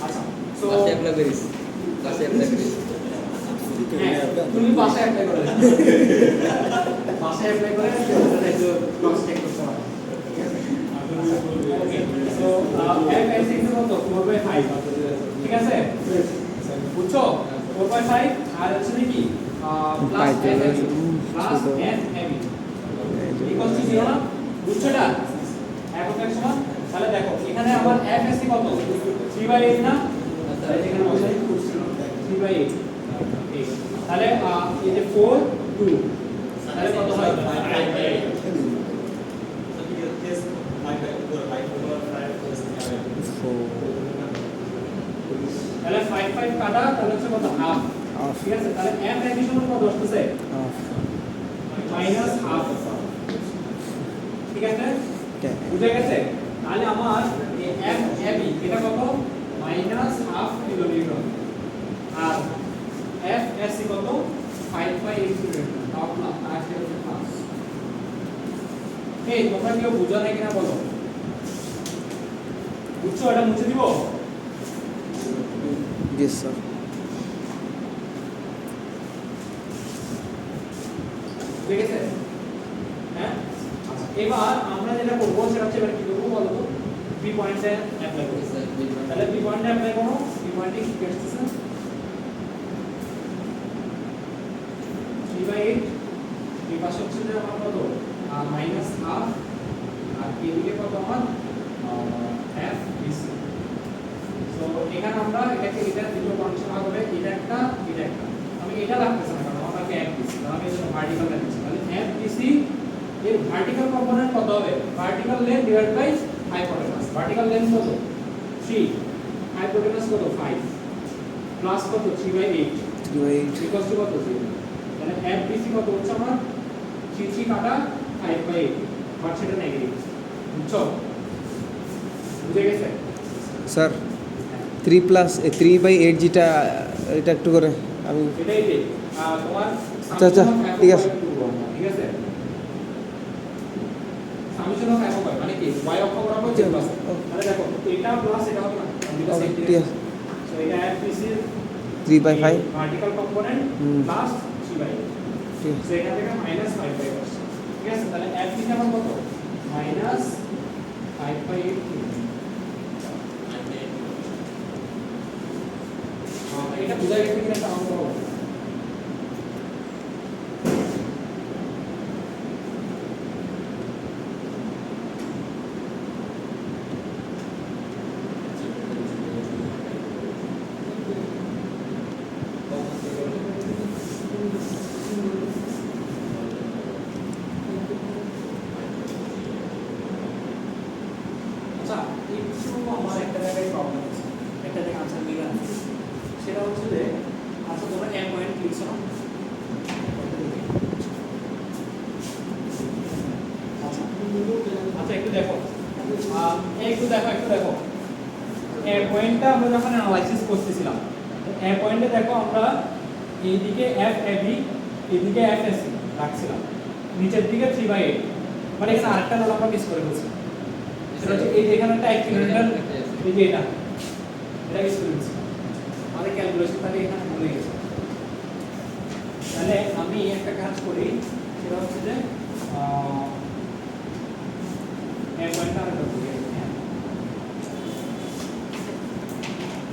আচ্ছা সো বাসে অ্যাপ্লাই করিস, বাসে অ্যাপ্লাই করিস। তুমি বাসায় অ্যাপ্লাই করে দাও, বাসায় অ্যাপ্লাই করে এটা একটু ক্রস চেক করতে হবে। Okay so f s equal কত 4/5, ঠিক আছে? বুঝছো 4/5 আর হচ্ছে কি plus n m equal to 0 না? বুঝছো এটা? এখন এক সমান তাহলে দেখো এখানে আমার f s কত 3/8 না? তাহলে এখানে বসাই 3/8, তাহলে এই যে 4 2 তাহলে কত হয় 5/8। তাহলে 5 কাটা তাহলে হচ্ছে কত হাফ, ঠিক আছে? তাহলে f এর সমান কত আসছে মাইনাস হাফ, ঠিক আছে? বুঝে গেছে? তাহলে আমার এই f ab এটা কত মাইনাস হাফ কিলোনিউটন আর f s কত 5/8 কিলোনিউটন, তাও প্লাস আসলে প্লাস। এই তোমরা কেউ বুঝো না কিনা বলো? বুঝছো? এটা মুছে দিব? Yes sir. ঠিক আছে? হ্যাঁ আচ্ছা এবার আমরা যেটা করব সেটা হচ্ছে এবার কি করব বলো তো? বি পয়েন্টে অ্যাপ্লাই করব। তাহলে বি পয়েন্টে অ্যাপ্লাই করো, বি পয়েন্টে কি আসছে 3/8, এই পাশে হচ্ছে যে আমার কত মাইনাস হাফ আর এদিকে কত আমার f bc। সো এখানে আমরা এটাকে এটা দুটো কন্ডিশন ভাগ হবে, এটা একটা এটা একটা, আমি এটা রাখতেছি না কারণ আমাকে f bc, তাহলে আমি এটা ভার্টিক্যাল রাখছি। তাহলে f bc এর ভার্টিক্যাল কম্পোনেন্ট কত হবে? Vertical length divide by hypotenuse. Vertical length কত 3, হাইপোটেনাস কত 5 প্লাস কত 3/8 ইকুয়াল টু কত 0। তাহলে f bc কত হচ্ছে আমার 3 কাটা 5/8, বাট সেটা নেগেটিভ, বুঝছো? বুঝে গেছে স্যার 3 প্লাস 3/8 যেটা এটা একটু করে আমি এটাই যে তোমার আচ্ছা, আচ্ছা, ঠিক আছে। ঠিক আছে সামেশন অফ f মানে কি y অক্ষ বরাবর যে প্লাস, মানে দেখো এটা প্লাস এটা হবে না, দুটো সেম ঠিক আছে। সো এটা f bc 3/5 vertical component plus 3/8, ঠিক সো এখান থেকে মাইনাস 5/8 আসছে, ঠিক আছে? তাহলে f bc আমার কত মাইনাস 5/8। এটা বুঝা গেছে কিনা একটা অঙ্ক হবে। আচ্ছা এই সময় আমার একটা জায়গায় প্রবলেম আছে, একটা জায়গায় আনসার মিলে আছে, সেটা হচ্ছে যে আচ্ছা তোমরা m পয়েন্ট লিখছো না? আচ্ছা একটু দেখো একটু দেখো এ পয়েন্টটা আমরা যখন অ্যানালাইসিস করতেছিলাম, এ পয়েন্টে দেখো আমরা এইদিকে f ab এইদিকে f sc রাখছিলাম, নিচের দিকে 3/8, মানে এখানে আরেকটা নোট আমরা মিস করে ফেলছি, সেটা হচ্ছে এই যে এখানে একটা 1 কিলোমিটার এই যে এটা মিস করে ফেলছি, আমাদের ক্যালকুলেশনটাকে এখানে ভুলে গেছি। তাহলে আমি একটা কাজ করি, সেটা হচ্ছে যে এ পয়েন্টটা আমরা করব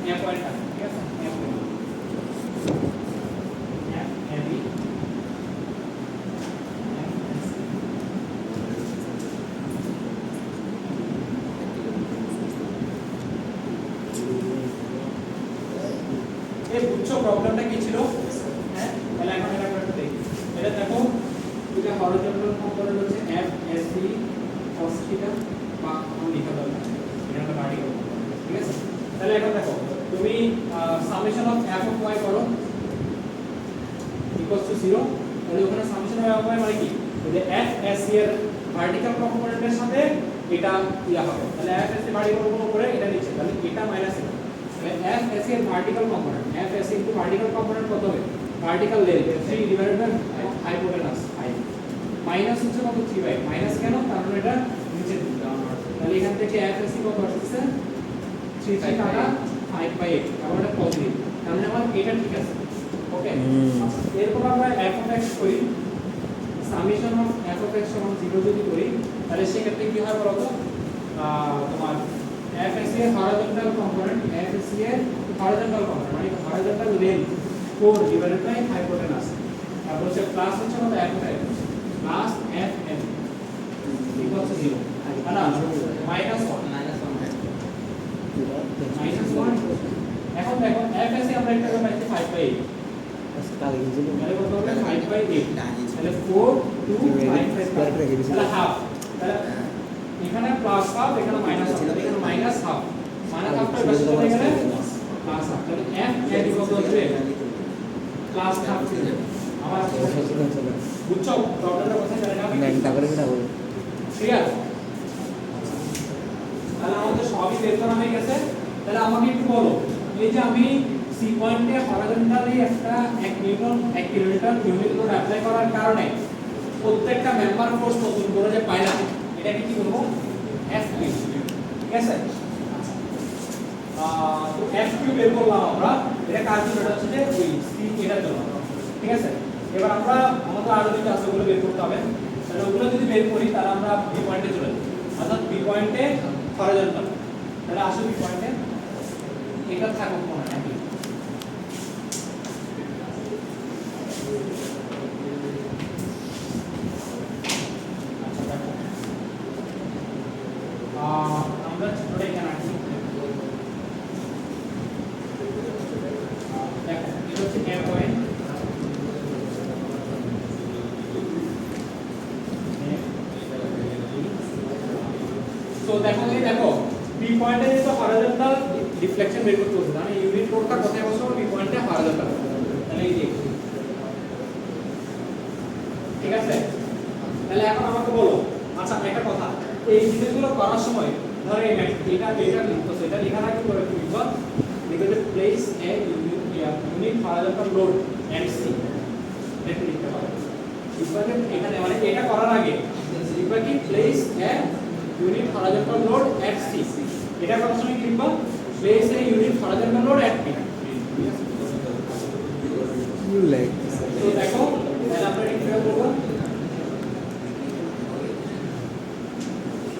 এ পয়েন্টটা ঠিক আছে এ পয়েন্ট এ বি এই বুঝছো প্রবলেমটা কি ছিল হ্যাঁ তাহলে এখন এটা আমরা একটু দেখি এটা দেখো এটা হরিজন্টাল কম্পোনেন্ট হচ্ছে f s b cos theta বা আমরা লিখা দরকার এটা একটা ভার্টিক্যাল ঠিক আছে তাহলে এখন দেখো তুমি summation of f of y করো ইকুয়ালস টু 0 তাহলে ওখানে সামেশন অফ f y মানে কি যে f s c এর ভার্টিক্যাল কম্পোনেন্টের সাথে এটা ইয়া হবে তাহলে f s c vertical component করে এটা নিচে তাহলে এটা মাইনাস এটা f s এর vertical component f s into vertical component কত হবে vertical length 3 divided by hypotenuse i minus হচ্ছে কত 3 বাই মাইনাস কেন কারণ এটা নিচে ডাউনওয়ার্ড তাহলে এখান থেকে f s কত আসছে 3 কাটা 5 বাই 8 তাহলে এটা পজিটিভ তার মানে আমার এটা ঠিক আছে ওকে এরপর আমরা f of x করি summation of f of x সমান 0 যদি করি তাহলে সেক্ষেত্রে কি হয় বলো তো তোমার f s এর হরিজন্টাল কম্পোনেন্ট f s এর হরিজন্টাল কম্পোনেন্ট মানে horizontal length 4 divided by hypotenuse তারপর হচ্ছে প্লাস হচ্ছে কত f of x plus f n equal to 0 না মাইনাস 1 মাইনাস 1 এখন দেখো f s এ আমরা একটা পাইছি 5 বাই 8 কালে গেছিল তাহলে কত হবে 5 বাই 8 তাহলে 4 2 5 তাহলে হাফ তাহলে এখানে প্লাস হাফ এখানে মাইনাস হাফ এখানে মাইনাস হাফ মানে হাফটা বেশি চলে গেলে প্লাস হাফ তাহলে f এর কত হবে প্লাস হাফ আমার বুঝছো প্রবলেমটা কোথায় চলে যাবে না এটা করে কিনা বল ক্লিয়ার তাহলে আমাদের সবই বের করা হয়ে গেছে তাহলে আমাকে একটু বলো এই যে আমি সি পয়েন্টে হরিজন্টালি একটা 1 Newton 1 kilometre unit load apply করার কারণে প্রত্যেকটা মেম্বার ফোর্স নতুন করে যে পাইলাম এটাকে কি বলবো F কিউব ঠিক আছে তো F কিউব বের করলাম আমরা এটা কাজ জন্য এটা হচ্ছে যে ওই সি এটার জন্য ঠিক আছে এবার আমরা আমাদের আরো দুটো আছে ওগুলো বের করতে হবে তাহলে ওগুলো যদি বের করি তাহলে আমরা বি পয়েন্টে চলে যাব অর্থাৎ বি পয়েন্টে হরিজন্টাল তাহলে আসো বি পয়েন্টে এটা থাকুক মনে নাকি আমরা ছোটটা এখানে আঁকি দেখো এটা হচ্ছে এ পয়েন্ট তো দেখো এই দেখো বি পয়েন্টে যেটা হরিজন্টাল ডিফ্লেকশন বের করতে হচ্ছে মানে ইউনিট লোডটা কোথায় বসবে বি পয়েন্টে হরিজন্টাল তাহলে এই যে ঠিক আছে তাহলে এখন আমাকে বলো আচ্ছা একটা কথা এই জিনিসগুলো করার সময় ধরো এই এটা লিখতো সেটা লেখার আগে করে লিখবা লিখে যে place a unit horizontal load and C এটা লিখতে পারো এখানে মানে এটা করার আগে লিখবা কি place a unit horizontal load at C এটা করার সময় কি লিখবা place a unit horizontal load at B you like তো দেখো তাহলে আমরা এটা কিভাবে করব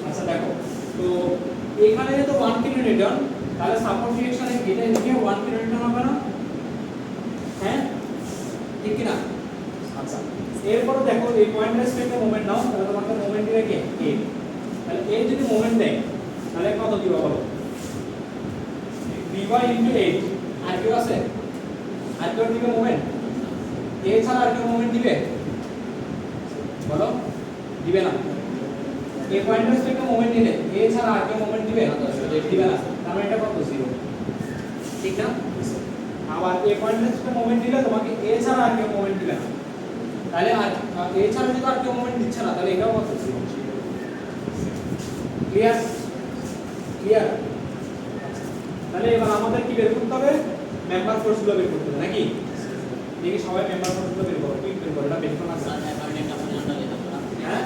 আচ্ছা দেখো তো এখানে যেহেতু 1 কিলো নিউটন তাহলে সাপোর্ট রিঅ্যাকশন এটা এদিকে 1 কিলো নিউটন হবে না হ্যাঁ ঠিক কি না আচ্ছা এরপর দেখো এই পয়েন্ট রেসপেক্টে মোমেন্ট নাও তাহলে তোমাকে মোমেন্ট দিবে কে a তাহলে a যদি মোমেন্ট দেয় তাহলে কত দিবা বলো by into 8 আর কি আছে আর কি দিবে মোমেন্ট a ছাড়া আর কি মোমেন্ট দিবে বলো দিবে না a পয়েন্ট রেসপেক্টে মোমেন্ট দিলে a ছাড়া আর কি মোমেন্ট দিবে দিবে না তার মানে এটা কত 0 ঠিক না আবার a পয়েন্ট রেসপেক্টে মোমেন্ট দিলে তোমাকে a ছাড়া আর কি মোমেন্ট দিবে না তাহলে আর a ছাড়া যদি আর কি মোমেন্ট দিচ্ছে না তাহলে এটাও কত 0 ক্লিয়ার ক্লিয়ার তাহলে এবার আমাদের কি বের করতে হবে মেম্বার ফোর্স গুলো বের করতে হবে নাকি দেখি সবাই মেম্বার ফোর্স গুলো বের করো কুইক বের করো এটা বের করো না স্যার হ্যাঁ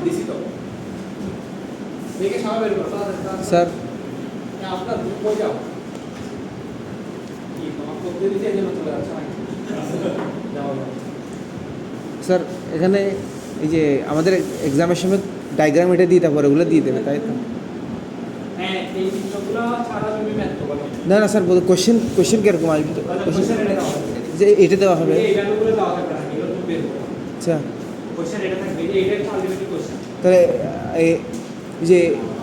দিছি তো দেখি সবাই বের করো স্যার আপনার কই যাও কি তোমার করতে দিতে এই জন্য চলে যাচ্ছে নাকি স্যার এখানে এই যে আমাদের এক্সামের সময় ডায়াগ্রাম এটা দিয়ে তারপর ওগুলো দিয়ে দেবে তাই তো? হ্যাঁ, এই চিত্রগুলো ছাড়া তুমি ম্যাথ করবে না না স্যার বলতে কোশ্চেন কীরকম আসবে তো? কোশ্চেন এটা দাও যে এটা দেওয়া হবে? এই ভ্যালুগুলো দেওয়া থাকবে না, এগুলো তুমি বের করো। আচ্ছা কোশ্চেন এটা থাকবে, এইটা একটা আলটিমেটলি কোশ্চেন। তাহলে এই যে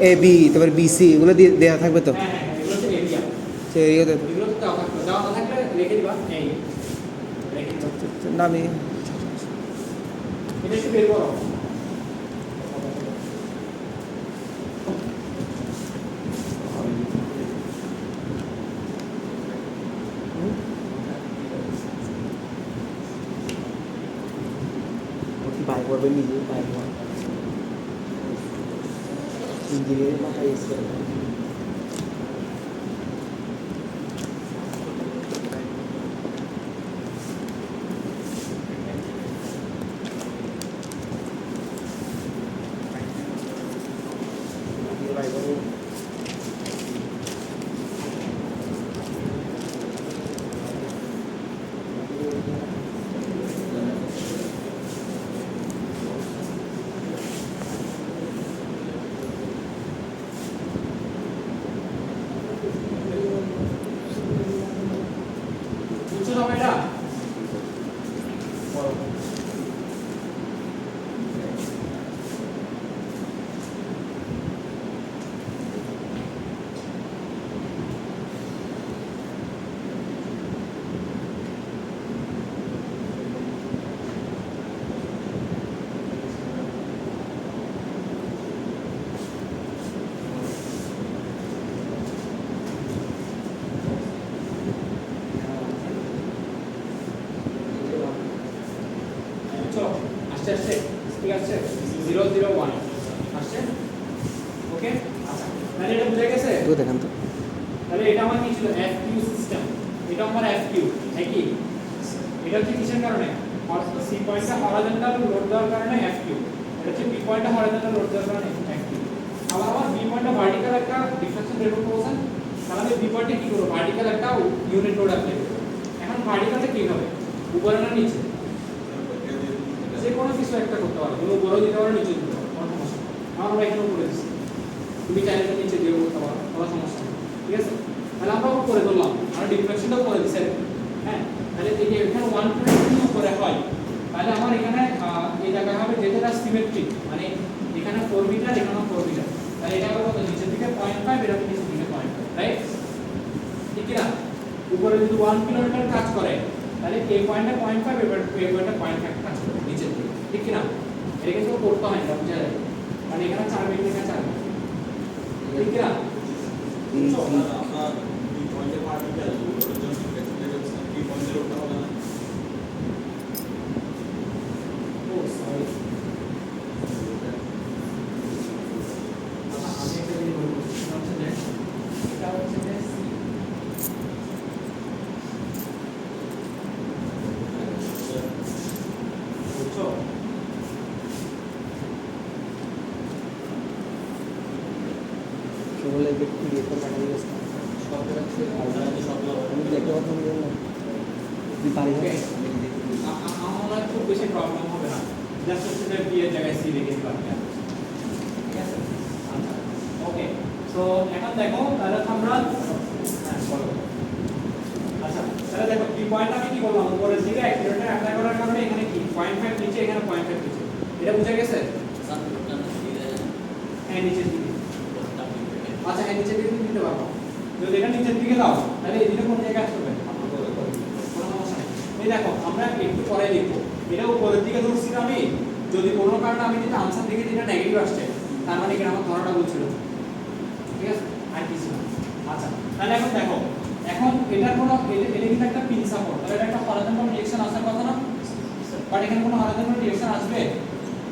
এ বি তারপর বিসি এগুলো দিয়ে দেওয়া থাকবে তো? হ্যাঁ হ্যাঁ, এগুলো হচ্ছে এরিয়া, সে এরিয়াতে এগুলো তো দেওয়া থাকবে, দেওয়া না থাকলে রেখে দিবা, এই রেখে দিবা। না আমি এটা একটু বের করো। বাই করবে নিজে বাই করবে ইঞ্জিনিয়ারিং মাথা ইউজ করে বাই করবে বুঝছো সবাই এটা? বলো। বুঝছো? আসছে আসছে, ঠিক আছে, 001 আসছে, ওকে। আচ্ছা, তাহলে এটা বুঝে গেছে? তো দেখান তো তাহলে এটা আমার কি ছিল, FQ সিস্টেম, এটা আমার FQ, একই। এটা হচ্ছে কিসের কারণে, সি পয়েন্টটা হরাইজন্টাল লোড দেওয়ার কারণে FQ, এটা হচ্ছে বি পয়েন্টটা হরাইজন্টাল লোড দেওয়ার কারণে FQ। আবার আমার বি পয়েন্টটা ভার্টিক্যাল একটা ডিফ্লেকশন রেট প্রপোর্শন, তাহলে আমি বি পয়েন্টে কি করব, ভার্টিক্যাল একটা ইউনিট লোড অ্যাপ্লাই করব। এখন ভার্টিক্যালটা কি হবে, উপরে না নিচে, যে কোনো কিছু একটা করতে পারো, তুমি উপরেও দিতে পারো নিচে দিতে পারো, কোনো সমস্যা নেই। আমরা এখানেও করে দিচ্ছি, তুমি চাইলে তো নিচে দিয়েও করতে পারো, কোনো সমস্যা নেই, ঠিক আছে। তাহলে আমরা করে ধরলাম, আমরা ডিফ্লেকশনটাও করে দিচ্ছি, হ্যাঁ। তাহলে এই যে এখানে 120 উপরে হয়, তাহলে আমার এখানে এই জায়গায় হবে যেটা সিমেট্রিক, মানে এখানে 4 মিটার, এখানেও 4 মিটার, তাহলে এটা হবে কত, নিচের দিকে 0.5, এটা নিচের দিকে 0.5, রাইট? ঠিক কি না? উপরে যদি 1 কিলোমিটার কাজ করে, তাহলে এই পয়েন্টে 0.5, এই পয়েন্টে 0.5 কাজ করে নিচের দিকে, ঠিক কি না? এটা কিন্তু করতে হয় না, বুঝা যায়, মানে এখানে 4 মিটার, এখানে 4 মিটার, ঠিক কি না? ও সরি, আমি একটা জিনিস বলবো, সেটা হচ্ছে যে এটা হচ্ছে যে বুঝছো? সকলে একটু ইয়ে করে পাঠিয়ে দিয়েছে আমি দেখতে পাচ্ছি না তুই পারি ওকে, আমার খুব বেশি প্রবলেম হবে না, জাস্ট হচ্ছে যে বি এর জায়গায় সি রেখে দিলাম, ঠিক আছে। আচ্ছা, ওকে, সো এখন দেখো, তাহলে আমরা হ্যাঁ বলো। আচ্ছা, তাহলে দেখো বি পয়েন্ট আমি কি বললাম, উপরের দিকে অ্যাক্সিলারেটর অ্যাপ্লাই করার কারণে এখানে কি 0.5 নিচে, এখানে 0.5 নিচে, এটা বুঝা গেছে? হ্যাঁ নিচের দিকে, আচ্ছা হ্যাঁ নিচের দিকে তুমি দিতে পারবো, যদি এটা নিচের দিকে দাও তাহলে এদিকে কোন জায়গায় আসবে, কোনো সমস্যা নেই। এই দেখো আমরা একটু পরে লিখবো, এটা উপরের দিকে ধরছি আমি, যদি কোনো কারণে আমি যেটা আনসার দিকে যেটা নেগেটিভ আসছে, তার মানে কি আমার ধরাটা বলছিল, ঠিক আছে, আর কিছু না। আচ্ছা, তাহলে এখন দেখো, এখন এটার কোনো এটা কিন্তু একটা পিন সাপোর্ট, তাহলে এটা একটা হরাইজন্টাল ডিরেকশন আসার কথা না, বাট এখানে কোনো হরাইজন্টাল ডিরেকশন আসবে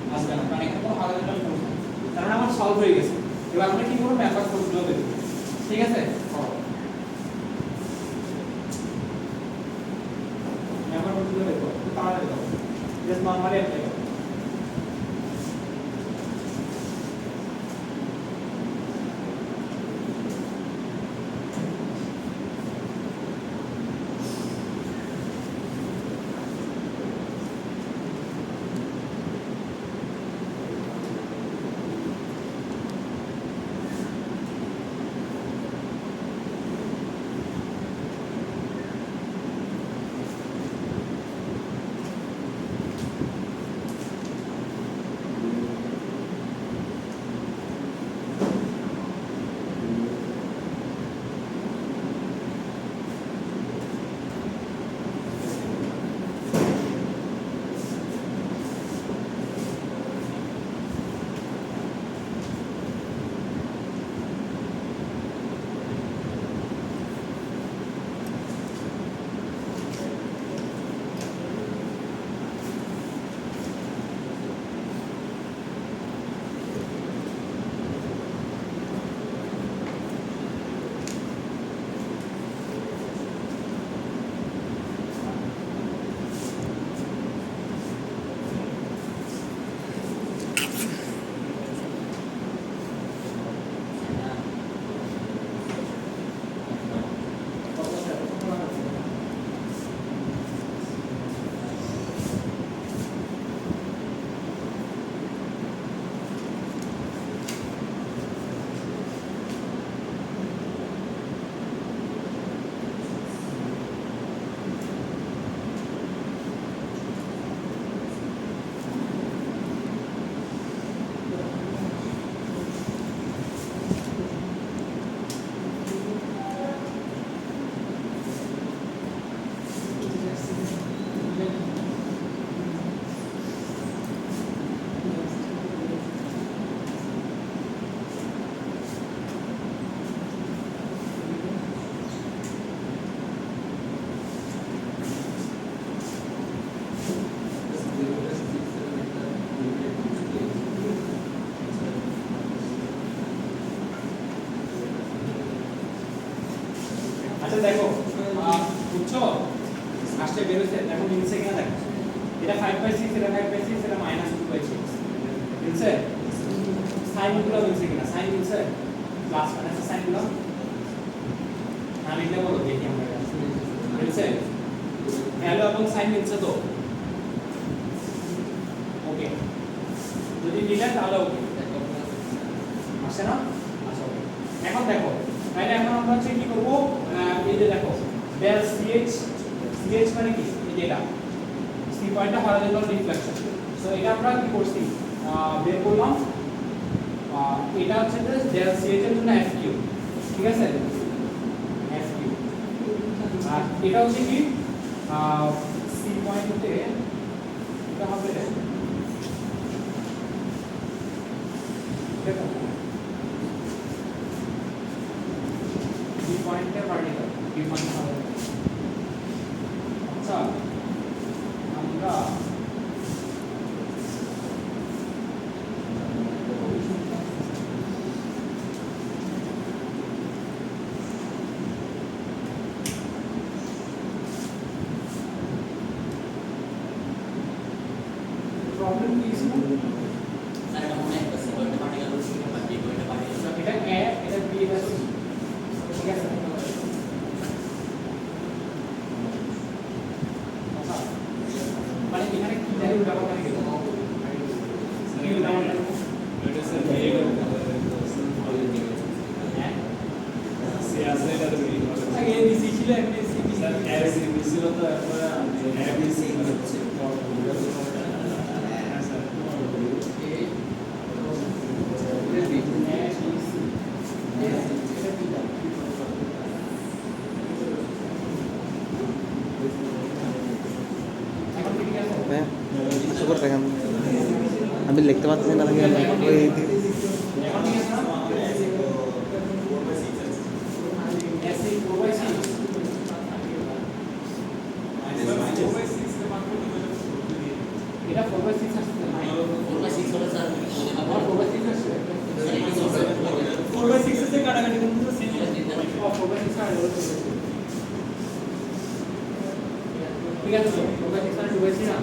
না, কারণ এখানে কোনো হরাইজন্টাল ফোর্স নেই, কারণ আমার সলভ হয়ে গেছে। এবার আমরা কি করব, ম্যাপার ফোর্সগুলো বের করব, ঠিক আছে। ম্যাপার ফোর্সগুলো বের করব, একটু তাড়াতাড়ি দাও, জাস্ট নরমালি অ্যাপ্লাই করো। আচ্ছা দেখো বুঝছো আসছে বেরোচ্ছে দেখো মিলছে কিনা দেখো এটা 5/6 এটা 5/6 এটা -2/6 মিলছে সাইন গুলো মিলছে কিনা সাইন মিলছে প্লাস মাইনাস সাইন গুলো না মিললে বলো দেখি আমরা মিলছে ভ্যালু এবং সাইন মিলছে তো ওকে যদি মিলে তাহলে ওকে আসে না আচ্ছা ওকে এখন দেখো তাহলে এখন আমরা হচ্ছে কি করব এই যে দেখো del ch মানে কি এই যে এটা সি পয়েন্টটা হরাইজন্টাল রিফ্লেকশন সো এটা আমরা কি করছি বের করলাম এটা হচ্ছে যে del ch এর জন্য fq ঠিক আছে fq আর এটা হচ্ছে কি সি পয়েন্টে এটা হবে দেখো বি পয়েন্টে পার্টিকেল বি পয়েন্ট হবে আচ্ছা আমরা প্রবলেম কি ছিল স্যার এটা মনে একটা সিকোয়েন্ট পার্টিকেল হচ্ছে বা বি কোয়েন্ট পার্টিকেল এটা এ এটা বি এটা সি ঠিক আছে আচ্ছা মানে এখানে কি ভ্যালু ব্যবহার করে গেল কি ব্যবহার করে এটা স্যার মেয়ে হ্যাঁ সে আছে এটা তো মেয়ে আগে এ বি সি ছিল A B C sir AC ছিল তো এরপরে এবিসি হচ্ছে হ্যাঁ স্যার এখন ঠিক আছে হ্যাঁ আশা করে দেখেন আমি লিখতে পারছি না লাগে ওই এখন ঠিক আছে না এসি 4/6 এটা 4/6 আসছে না 4/6 হলে স্যার আমার 4/6 আসছে 4/6 से কাটাকাটি করতে তো সেম ঠিক আছে তো 4/6 আর 2/6 না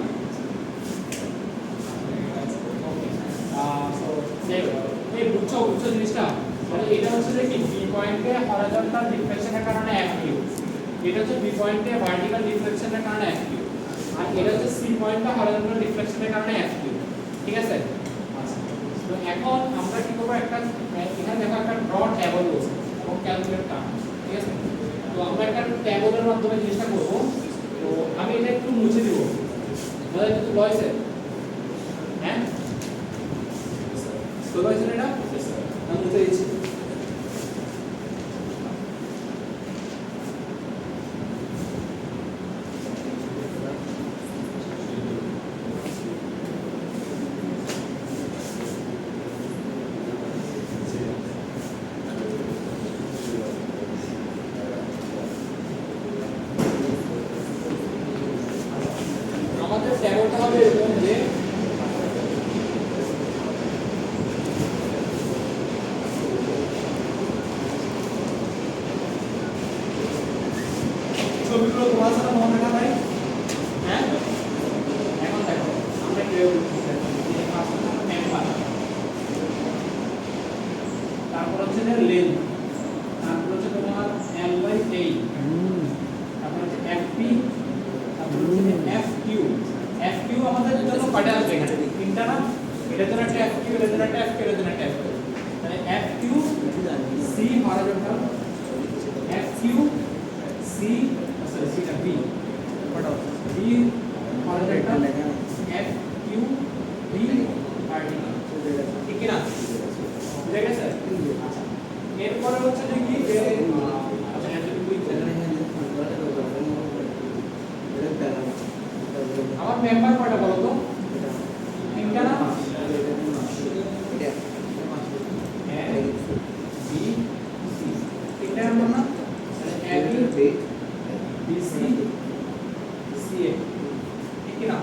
এই বুঝছো জিনিসটা মানে এটা হচ্ছে যে কি বি পয়েন্টে হরাইজন্টাল রিফ্লেকশনের কারণে অ্যাক্টিভ এটা হচ্ছে বি পয়েন্টে ভার্টিক্যাল রিফ্লেকশনের কারণে অ্যাক্টিভ আর এটা হচ্ছে সি পয়েন্টে হরাইজন্টাল রিফ্লেকশনের কারণে অ্যাক্টিভ ঠিক আছে আচ্ছা তো এখন আমরা কি করব একটা এখানে দেখো একটা ড্র ট্যাবল রয়েছে এবং ক্যালকুলেট কাম ঠিক আছে তো আমরা একটা ট্যাবলের মাধ্যমে জিনিসটা করব তো আমি এটা একটু মুছে দেব দাদা একটু লয়েছে হ্যাঁ তো লয়েছে এটা আমি মুছে দিচ্ছি আমাদের ট্যাবলটা হবে এরকম যে ছবিগুলো তোমার সাথে মনে রাখা ভাই হ্যাঁ এখন দেখো আমরা কিভাবে করতেছি এই পাঁচটা মেম্বার তারপর হচ্ছে লেন্থ তারপর হচ্ছে তোমার L/A তারপর হচ্ছে FP তারপর হচ্ছে FQ FQ আমাদের জন্য কয়টা আসবে এখানে তিনটা না এটার জন্য একটা FQ এটার জন্য একটা FQ এটার জন্য একটা FQ তাহলে FQ C horizontal FQ C sorry সিটা B B horizontal FQ B vertical ঠিক কি না বুঝে গেছে আচ্ছা এরপরে হচ্ছে যে কি যে আচ্ছা এতটুকুই আমার মেম্বার কয়টা বলো তো তিনটা না A B C তিনটা নাম্বার না A B B C C A ঠিক কি না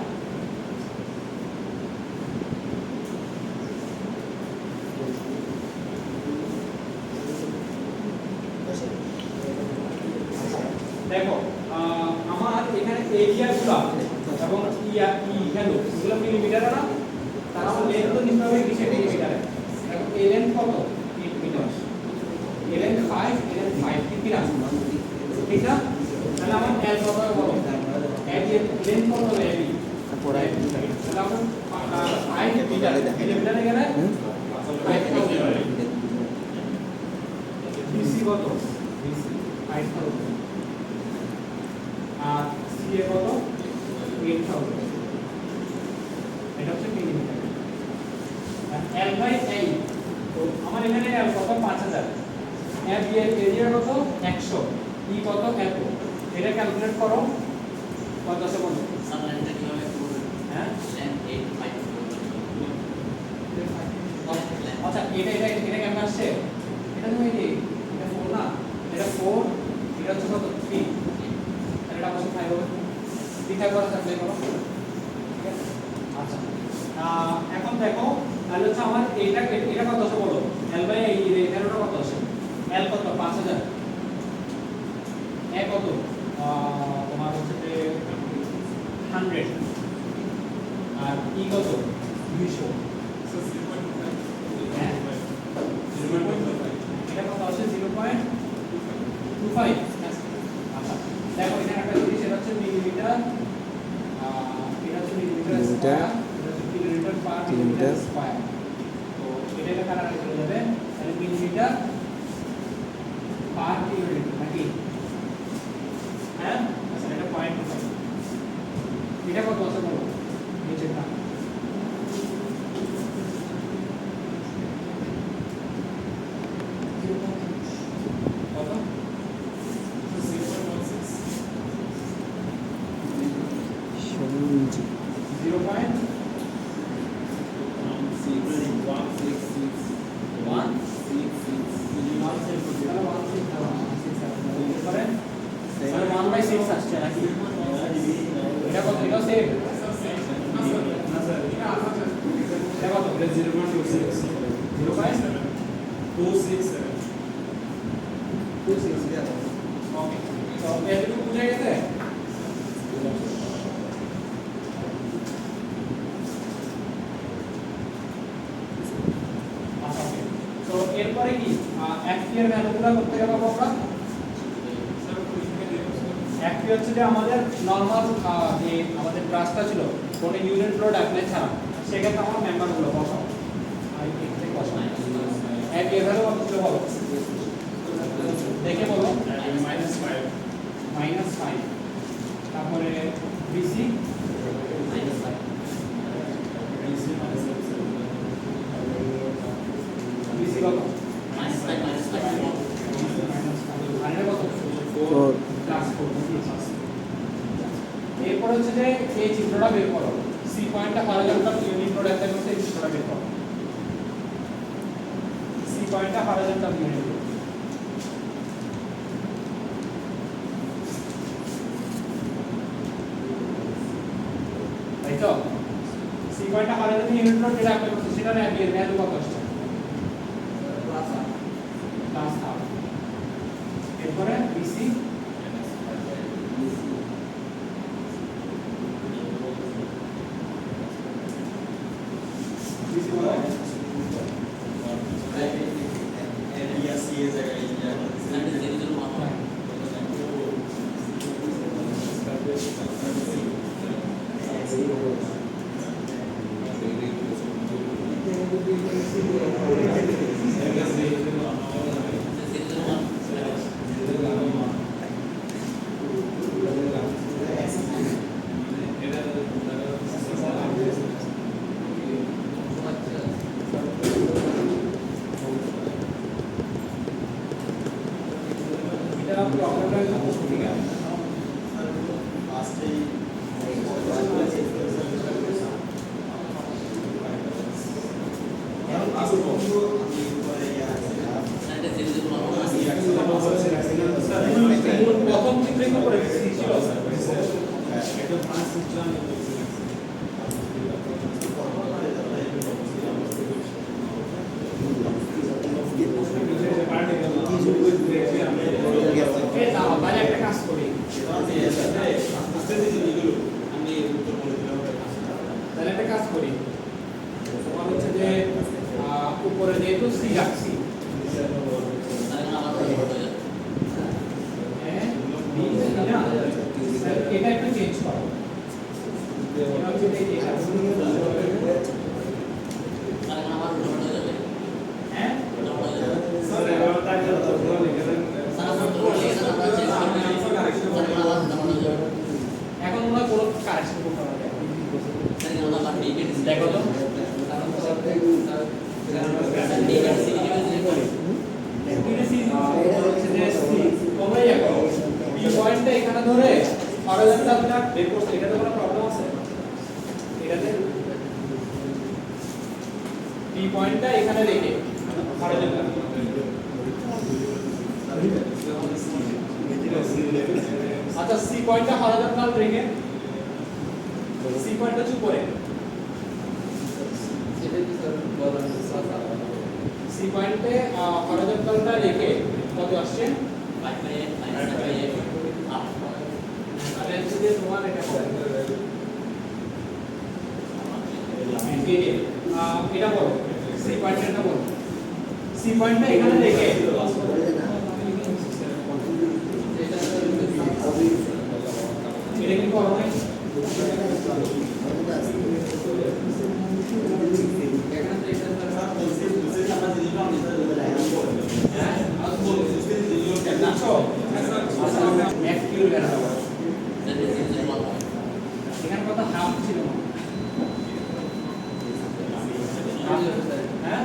দেখো আমার এখানে এরিয়াগুলো এবং হ্যালো এগুলো মিলিমিটারে না, তার মানে লেন্থ তো নিতে হবে কিসে মিলিমিটারে। দেখো এই লেন্থ কত 8 মিটার, এই লেন্থ 5, এই লেন্থ 5 কি না, ঠিক না? তাহলে আমার এল কত হবে বলো, এল লেন্থ কত হবে এল, তারপরে তাহলে আমরা 5 মিটার মিলিমিটারে গেলে 5000 বিসি কত, বিসি 5000 আর সিএ কত 8000, এটা হচ্ছে মিলিমিটার। আর এল বাই এই, তো আমার এখানে এল কত 5000, এর এরিয়া কত 100, ই কত এত, এটা ক্যালকুলেট করো কত আছে বলো। সাবলাইনটা কিভাবে করব? হ্যাঁ লেন্থ 8 আচ্ছা এটা কেমন আসছে, এটা তুমি কি এটা 4 না, এটা 4, এটা হচ্ছে কত 3, তাহলে এটা অবশ্যই 5 হবে, 3 থাকবে আর সাপ্লাই করো, ঠিক আছে। আচ্ছা এখন দেখো তাহলে হচ্ছে আমার এটা কত আছে বলো, এল বাই এই এখানেটা কত আছে, এল কত 5000, এ কত তোমার হচ্ছে যে 100, আর ই কত 200, এটা কত আছে 0.25। আচ্ছা দেখো এখানে একটা জিনিস, এটা হচ্ছে মিলিমিটার, এটা হচ্ছে মিলিমিটার স্কয়ার, এটা হচ্ছে কিলোমিটার পার মিলিমিটার স্কয়ার, তো এটা কাটাকাটি চলে যাবে, তাহলে মিলিমিটার পার কিলোমিটার নাকি, হ্যাঁ আচ্ছা এটা 0.25, এটা কত আছে বলো নিচেরটা, কত 70 বুঝে গেছে। তো এরপরে কি অ্যাক্টিয়ার ভ্যালুগুলো করতে গেলে আমরা অ্যাক্টি হচ্ছে যে আমাদের নরমাল যে আমাদের ক্লাসটা ছিল কোনো ইউনিট লোড অ্যাপ্লাই ছাড়া, সেক্ষেত্রে আমার মেম্বারগুলো বসাও আর এখানে বসাও অ্যাক্টিয়ার ভ্যালু কত ছিল বলো দেখে বলো, -5, তারপরে বিসি -5, বিসি কত আর এটা কত 4 এরপর হচ্ছে যে এই চিত্রটা বের করো, সি পয়েন্টটা হরাইজন্টাল ইউনিট লোড অ্যাপ্লাই করতে এই চিত্রটা বের করো, সি পয়েন্টটা হরাইজন্টাল ইউনিট লোড, তাই তো সি পয়েন্টটা হরাইজন্টাল ইউনিট লোড যেটা অ্যাপ্লাই করতে সেটার ভ্যালু কত আসছে প্লাস হাফ, এরপরে বিসি প্রথম চিত্রে কি করে ছিল তাহলে একটা কাজ করি উপরে যেহেতু সি রাখছি তাহলে আমার রোবট হয়ে যাবে হ্যাঁ বি না এটা একটু চেঞ্জ করো এটা হচ্ছে এটা তাহলে আমার রোবট হয়ে যাবে হ্যাঁ রোবট হয়ে যাবে স্যার এবার তাই তো তোমরা লিখেছেন স্যার আমরা তো বলি স্যার আমরা চেঞ্জ করে দিই স্যার আমার রোবট হয়ে যাবে এখন তোমরা কোনো কারেকশন করতে পারবে স্যার আমরা বাদ দিয়ে দিই দেখো তো তোমরা ইয়া করো বি পয়েন্টটা এখানে ধরে হরিজন্টালটা বের করতে এটাতে কোনো প্রবলেম আছে এটাতে বি পয়েন্টটা এখানে রেখে হরিজন্টাল আচ্ছা সি পয়েন্টটা হরিজন্টাল রেখে সি পয়েন্টটা চুপ করে সি পয়েন্টে হরিজন্টালটা রেখে কত আসছে 5 বাই 5 বাই 8 তাহলে হচ্ছে যে তোমার এটা এটা বলো সি পয়েন্টটা বলো সি পয়েন্টটা এখানে রেখে এটা কি করো নাই এক কিলো বেড়া দেবো এখানে কত হাফ ছিল হ্যাঁ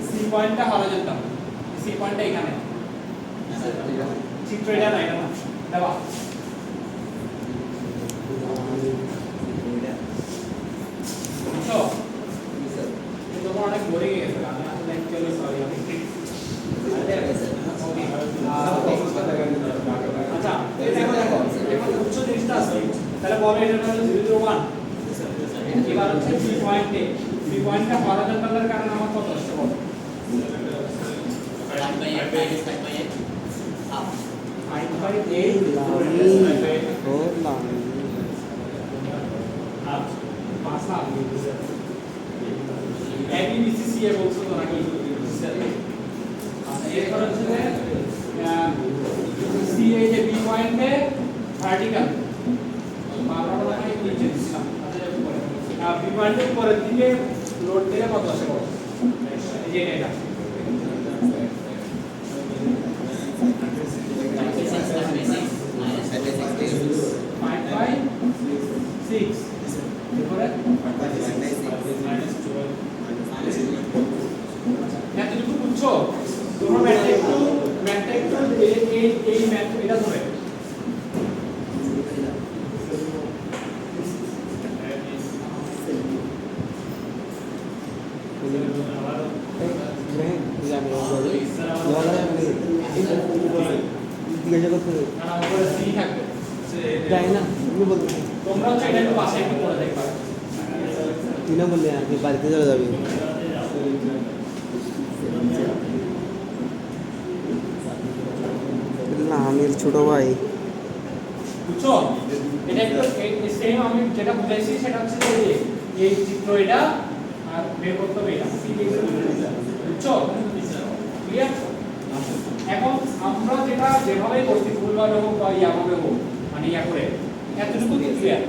সি পয়েন্টটা হরিজন্টাল সি পয়েন্টটা এখানে চিত্র এটা না এটা না দেবা বুঝছো তোমার অনেক বোরিং হয়ে গেছে আমি আসলে অ্যাকচুয়ালি সরি আমি আচ্ছা এই দেখো দেখো এখন উচ্চ জিনিসটা আছে তাহলে বলো এটা হলো 001 এবার হচ্ছে বি পয়েন্টে বি পয়েন্টটা হরিজন্টালের কারণে আমার কত আসছে বলো 5 by 8 minus 5 by 8 half 5 by 8 ও লামি হাফ 5 হাফ এবিসিসি এ বলছো তো নাকি এরপর হচ্ছে সি এই যে বি পয়েন্টে ভার্টিক্যাল আমরা বলা হয় নিচে দিলাম বি পয়েন্টের উপরের দিকে লোড দিলে কত আসে বলো এই যে এটা 5 বাই 6 এরপরে এতটুকু বুঝছো তোমরা ম্যাথটা একটু এই ম্যাথ এটা ধরে জিজ্ঞাসা করতে না উপরে সি থাকবে যাই না তুমি বলতে তোমরা হচ্ছে এটা একটু পাশে একটু পড়ে দেখবা তুই না বললে আর কি বাড়িতে চলে যাবি না আমি ছোট ভাই বুঝছো এটা একটু সেম আমি যেটা বুঝাইছি সেটা হচ্ছে যে এই চিত্র এটা আর বের করতে হবে এটা বুঝছো ক্লিয়ার এখন আমরা যেটা যেভাবে করছি ভুলভাবে হোক বা ইয়াভাবে হোক মানে ইয়া করে এতটুকু ক্লিয়ার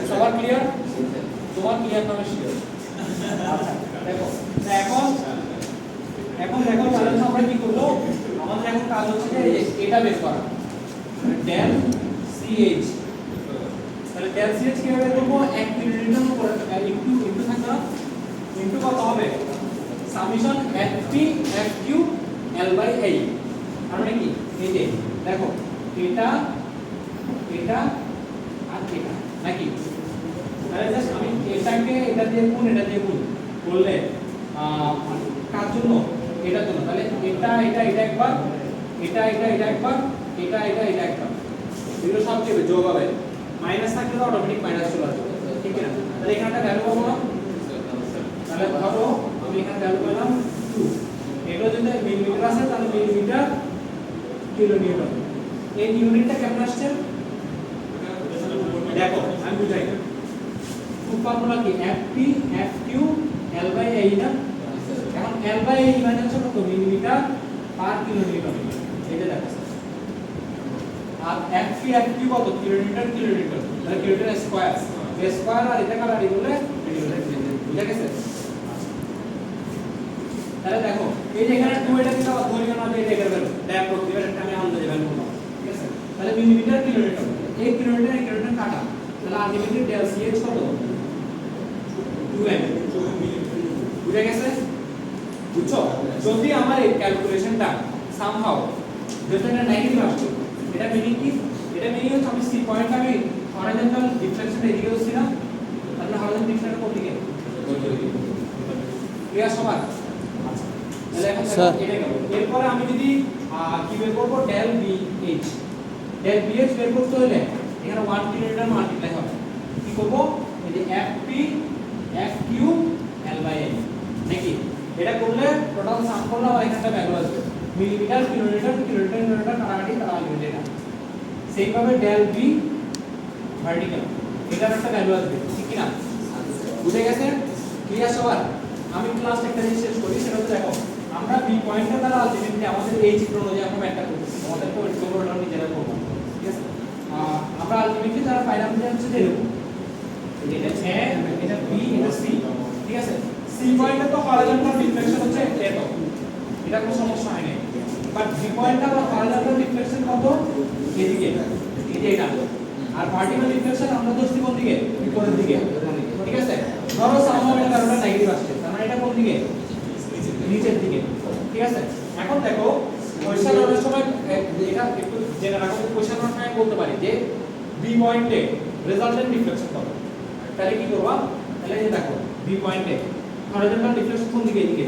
সবার ক্লিয়ার তোমার ক্লিয়ার নামে শিওর দেখো এখন এখন দেখো তাহলে আমরা কি করব আমাদের এখন কাজ হচ্ছে যে এটা বের করা ডেল সিএইচ তাহলে ডেল সিএইচ কিভাবে বের করব 1 কিলোমিটার উপর ইনটু থাকবে না ইনটু কত হবে সামেশন এফটি এফকিউ এল বাই এই আর মানে কি এই যে দেখো এটা এটা আর এটা নাকি তাহলে জাস্ট আমি এটাকে এটা দিয়ে গুণ করলে কার জন্য এটার জন্য তাহলে এটা একবার এটা একবার এটা একবার এগুলো সব চেয়ে যোগ হবে মাইনাস থাকলে তো অটোমেটিক মাইনাস চলে আসবে ঠিক আছে তাহলে এখানে একটা ভ্যালু পাবো না তাহলে ধরো আমি এখানে ভ্যালু পেলাম 2 এগুলো যদি মিলিমিটার আছে তাহলে মিলিমিটার কিলো নিউটন এই ইউনিটটা কেমন আসছে দেখো আমি বুঝাই ফর্মুলা কি FP FQ L/A না এখন L/A মানে হচ্ছে কত মিলিমিটার পার কিলো নিউটন এটা দেখো আর FP FQ কত কিলোমিটার তাহলে কিলোমিটার স্কয়ার স্কয়ার আর এটা কাটারি করলে বুঝা গেছে তাহলে দেখো এই যে এখানে 2 এটা কিন্তু ধরে গেল না এটা এর ভ্যালু ট্যাপ করতে হবে একটা আমি আন্দাজে ভ্যালু করব ঠিক আছে তাহলে মিলিমিটার কিলোমিটার এই কিলোমিটার কাটা তাহলে আলটিমেটলি ডেল CH কত 2m বুঝা গেছে বুঝছো যদি আমার এই ক্যালকুলেশনটা সামহাউ যদি এটা নেগেটিভ আসে এটা মিনিং কি এটা মিনিং হচ্ছে আমি সি পয়েন্ট আমি হরাইজন্টাল ডিফ্লেকশন এদিকে হচ্ছে না তাহলে হরাইজন্টাল ডিফ্লেকশন কোন দিকে ক্লিয়ার সবার তাহলে এখন স্যার এটা গেল এরপর আমি যদি কি বের করব ডেল BH বের করতে হলে এখানে 1 কিলোমিটার মাল্টিপ্লাই হবে কি করব এই যে FP FQ L/A নাকি এটা করলে টোটাল সাম করলে আর এখানটা ভ্যালু আসবে মিলিমিটার কিলোমিটার কাটাকাটি তার লিমিট এটা সেইভাবে ডেল B ভার্টিক্যাল এটার একটা ভ্যালু আসবে ঠিক কি না বুঝে গেছে ক্লিয়ার সবার আমি ক্লাস একটা জিনিস শেষ করি সেটা হচ্ছে দেখো আমরা বি পয়েন্টের দ্বারা আলটিমেটলি আমাদের এই চিত্র অনুযায়ী আমরা ব্যাখ্যা করতেছি আমাদের তো এগুলো নিজেরা করব ঠিক আছে আমরা আলটিমেটলি যারা পাইলাম যে হচ্ছে যে এরকম এটা এ এটা বি এটা সি ঠিক আছে সি পয়েন্টে তো হরাইজন্টাল ডিফ্লেকশন হচ্ছে এত এটা কোনো সমস্যা হয় না বাট বি পয়েন্টে আমরা হরাইজন্টাল ডিফ্লেকশন কত এদিকে এই যে এটা আর ভার্টিক্যাল ডিফ্লেকশন আমরা দোষটি কোন দিকে উপরের দিকে ঠিক আছে ধরো সামনে এটা কারণে নেগেটিভ আসছে তার মানে এটা কোন দিকে নিচের দিকে ঠিক আছে এখন দেখো কোশ্চেন করার সময় এটা একটু জেনে রাখো কোশ্চেন করার সময় বলতে পারি যে বি পয়েন্টে রেজাল্টেন্ট ডিফ্লেকশন কত তাহলে কি করবা তাহলে এই দেখো বি পয়েন্টে হরাইজন্টাল ডিফ্লেকশন কোন দিকে এদিকে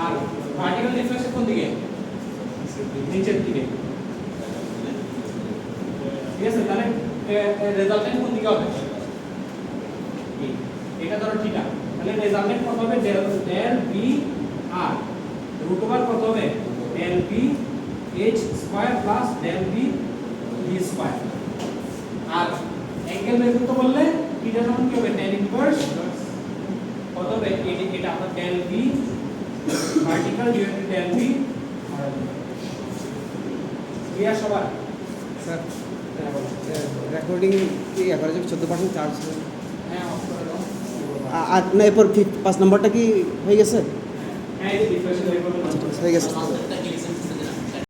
আর ভার্টিক্যাল ডিফ্লেকশন কোন দিকে নিচের দিকে ঠিক আছে তাহলে রেজাল্টেন্ট কোন দিকে হবে এটা ধরো থিটা তাহলে রেজাল্টেন্ট কত হবে ডেল বি আর রুট ওভার কত হবে del B h square plus del B b square আর অ্যাঙ্গেল বের করতে বললে থিটা সমান কি হবে tan ইনভার্স কত হবে এটা আপনার del B vertical divided del B clear সবার স্যার রেকর্ডিং কি এভারেজ 14% চার্জ হ্যাঁ অফ করে দাও আর না এরপর 5 নম্বরটা কি হয়ে গেছে হ্যাঁ এই ডিফ্লেকশন বের করতে হয়ে গেছে কনসেপ্টটা ক্লিয়ার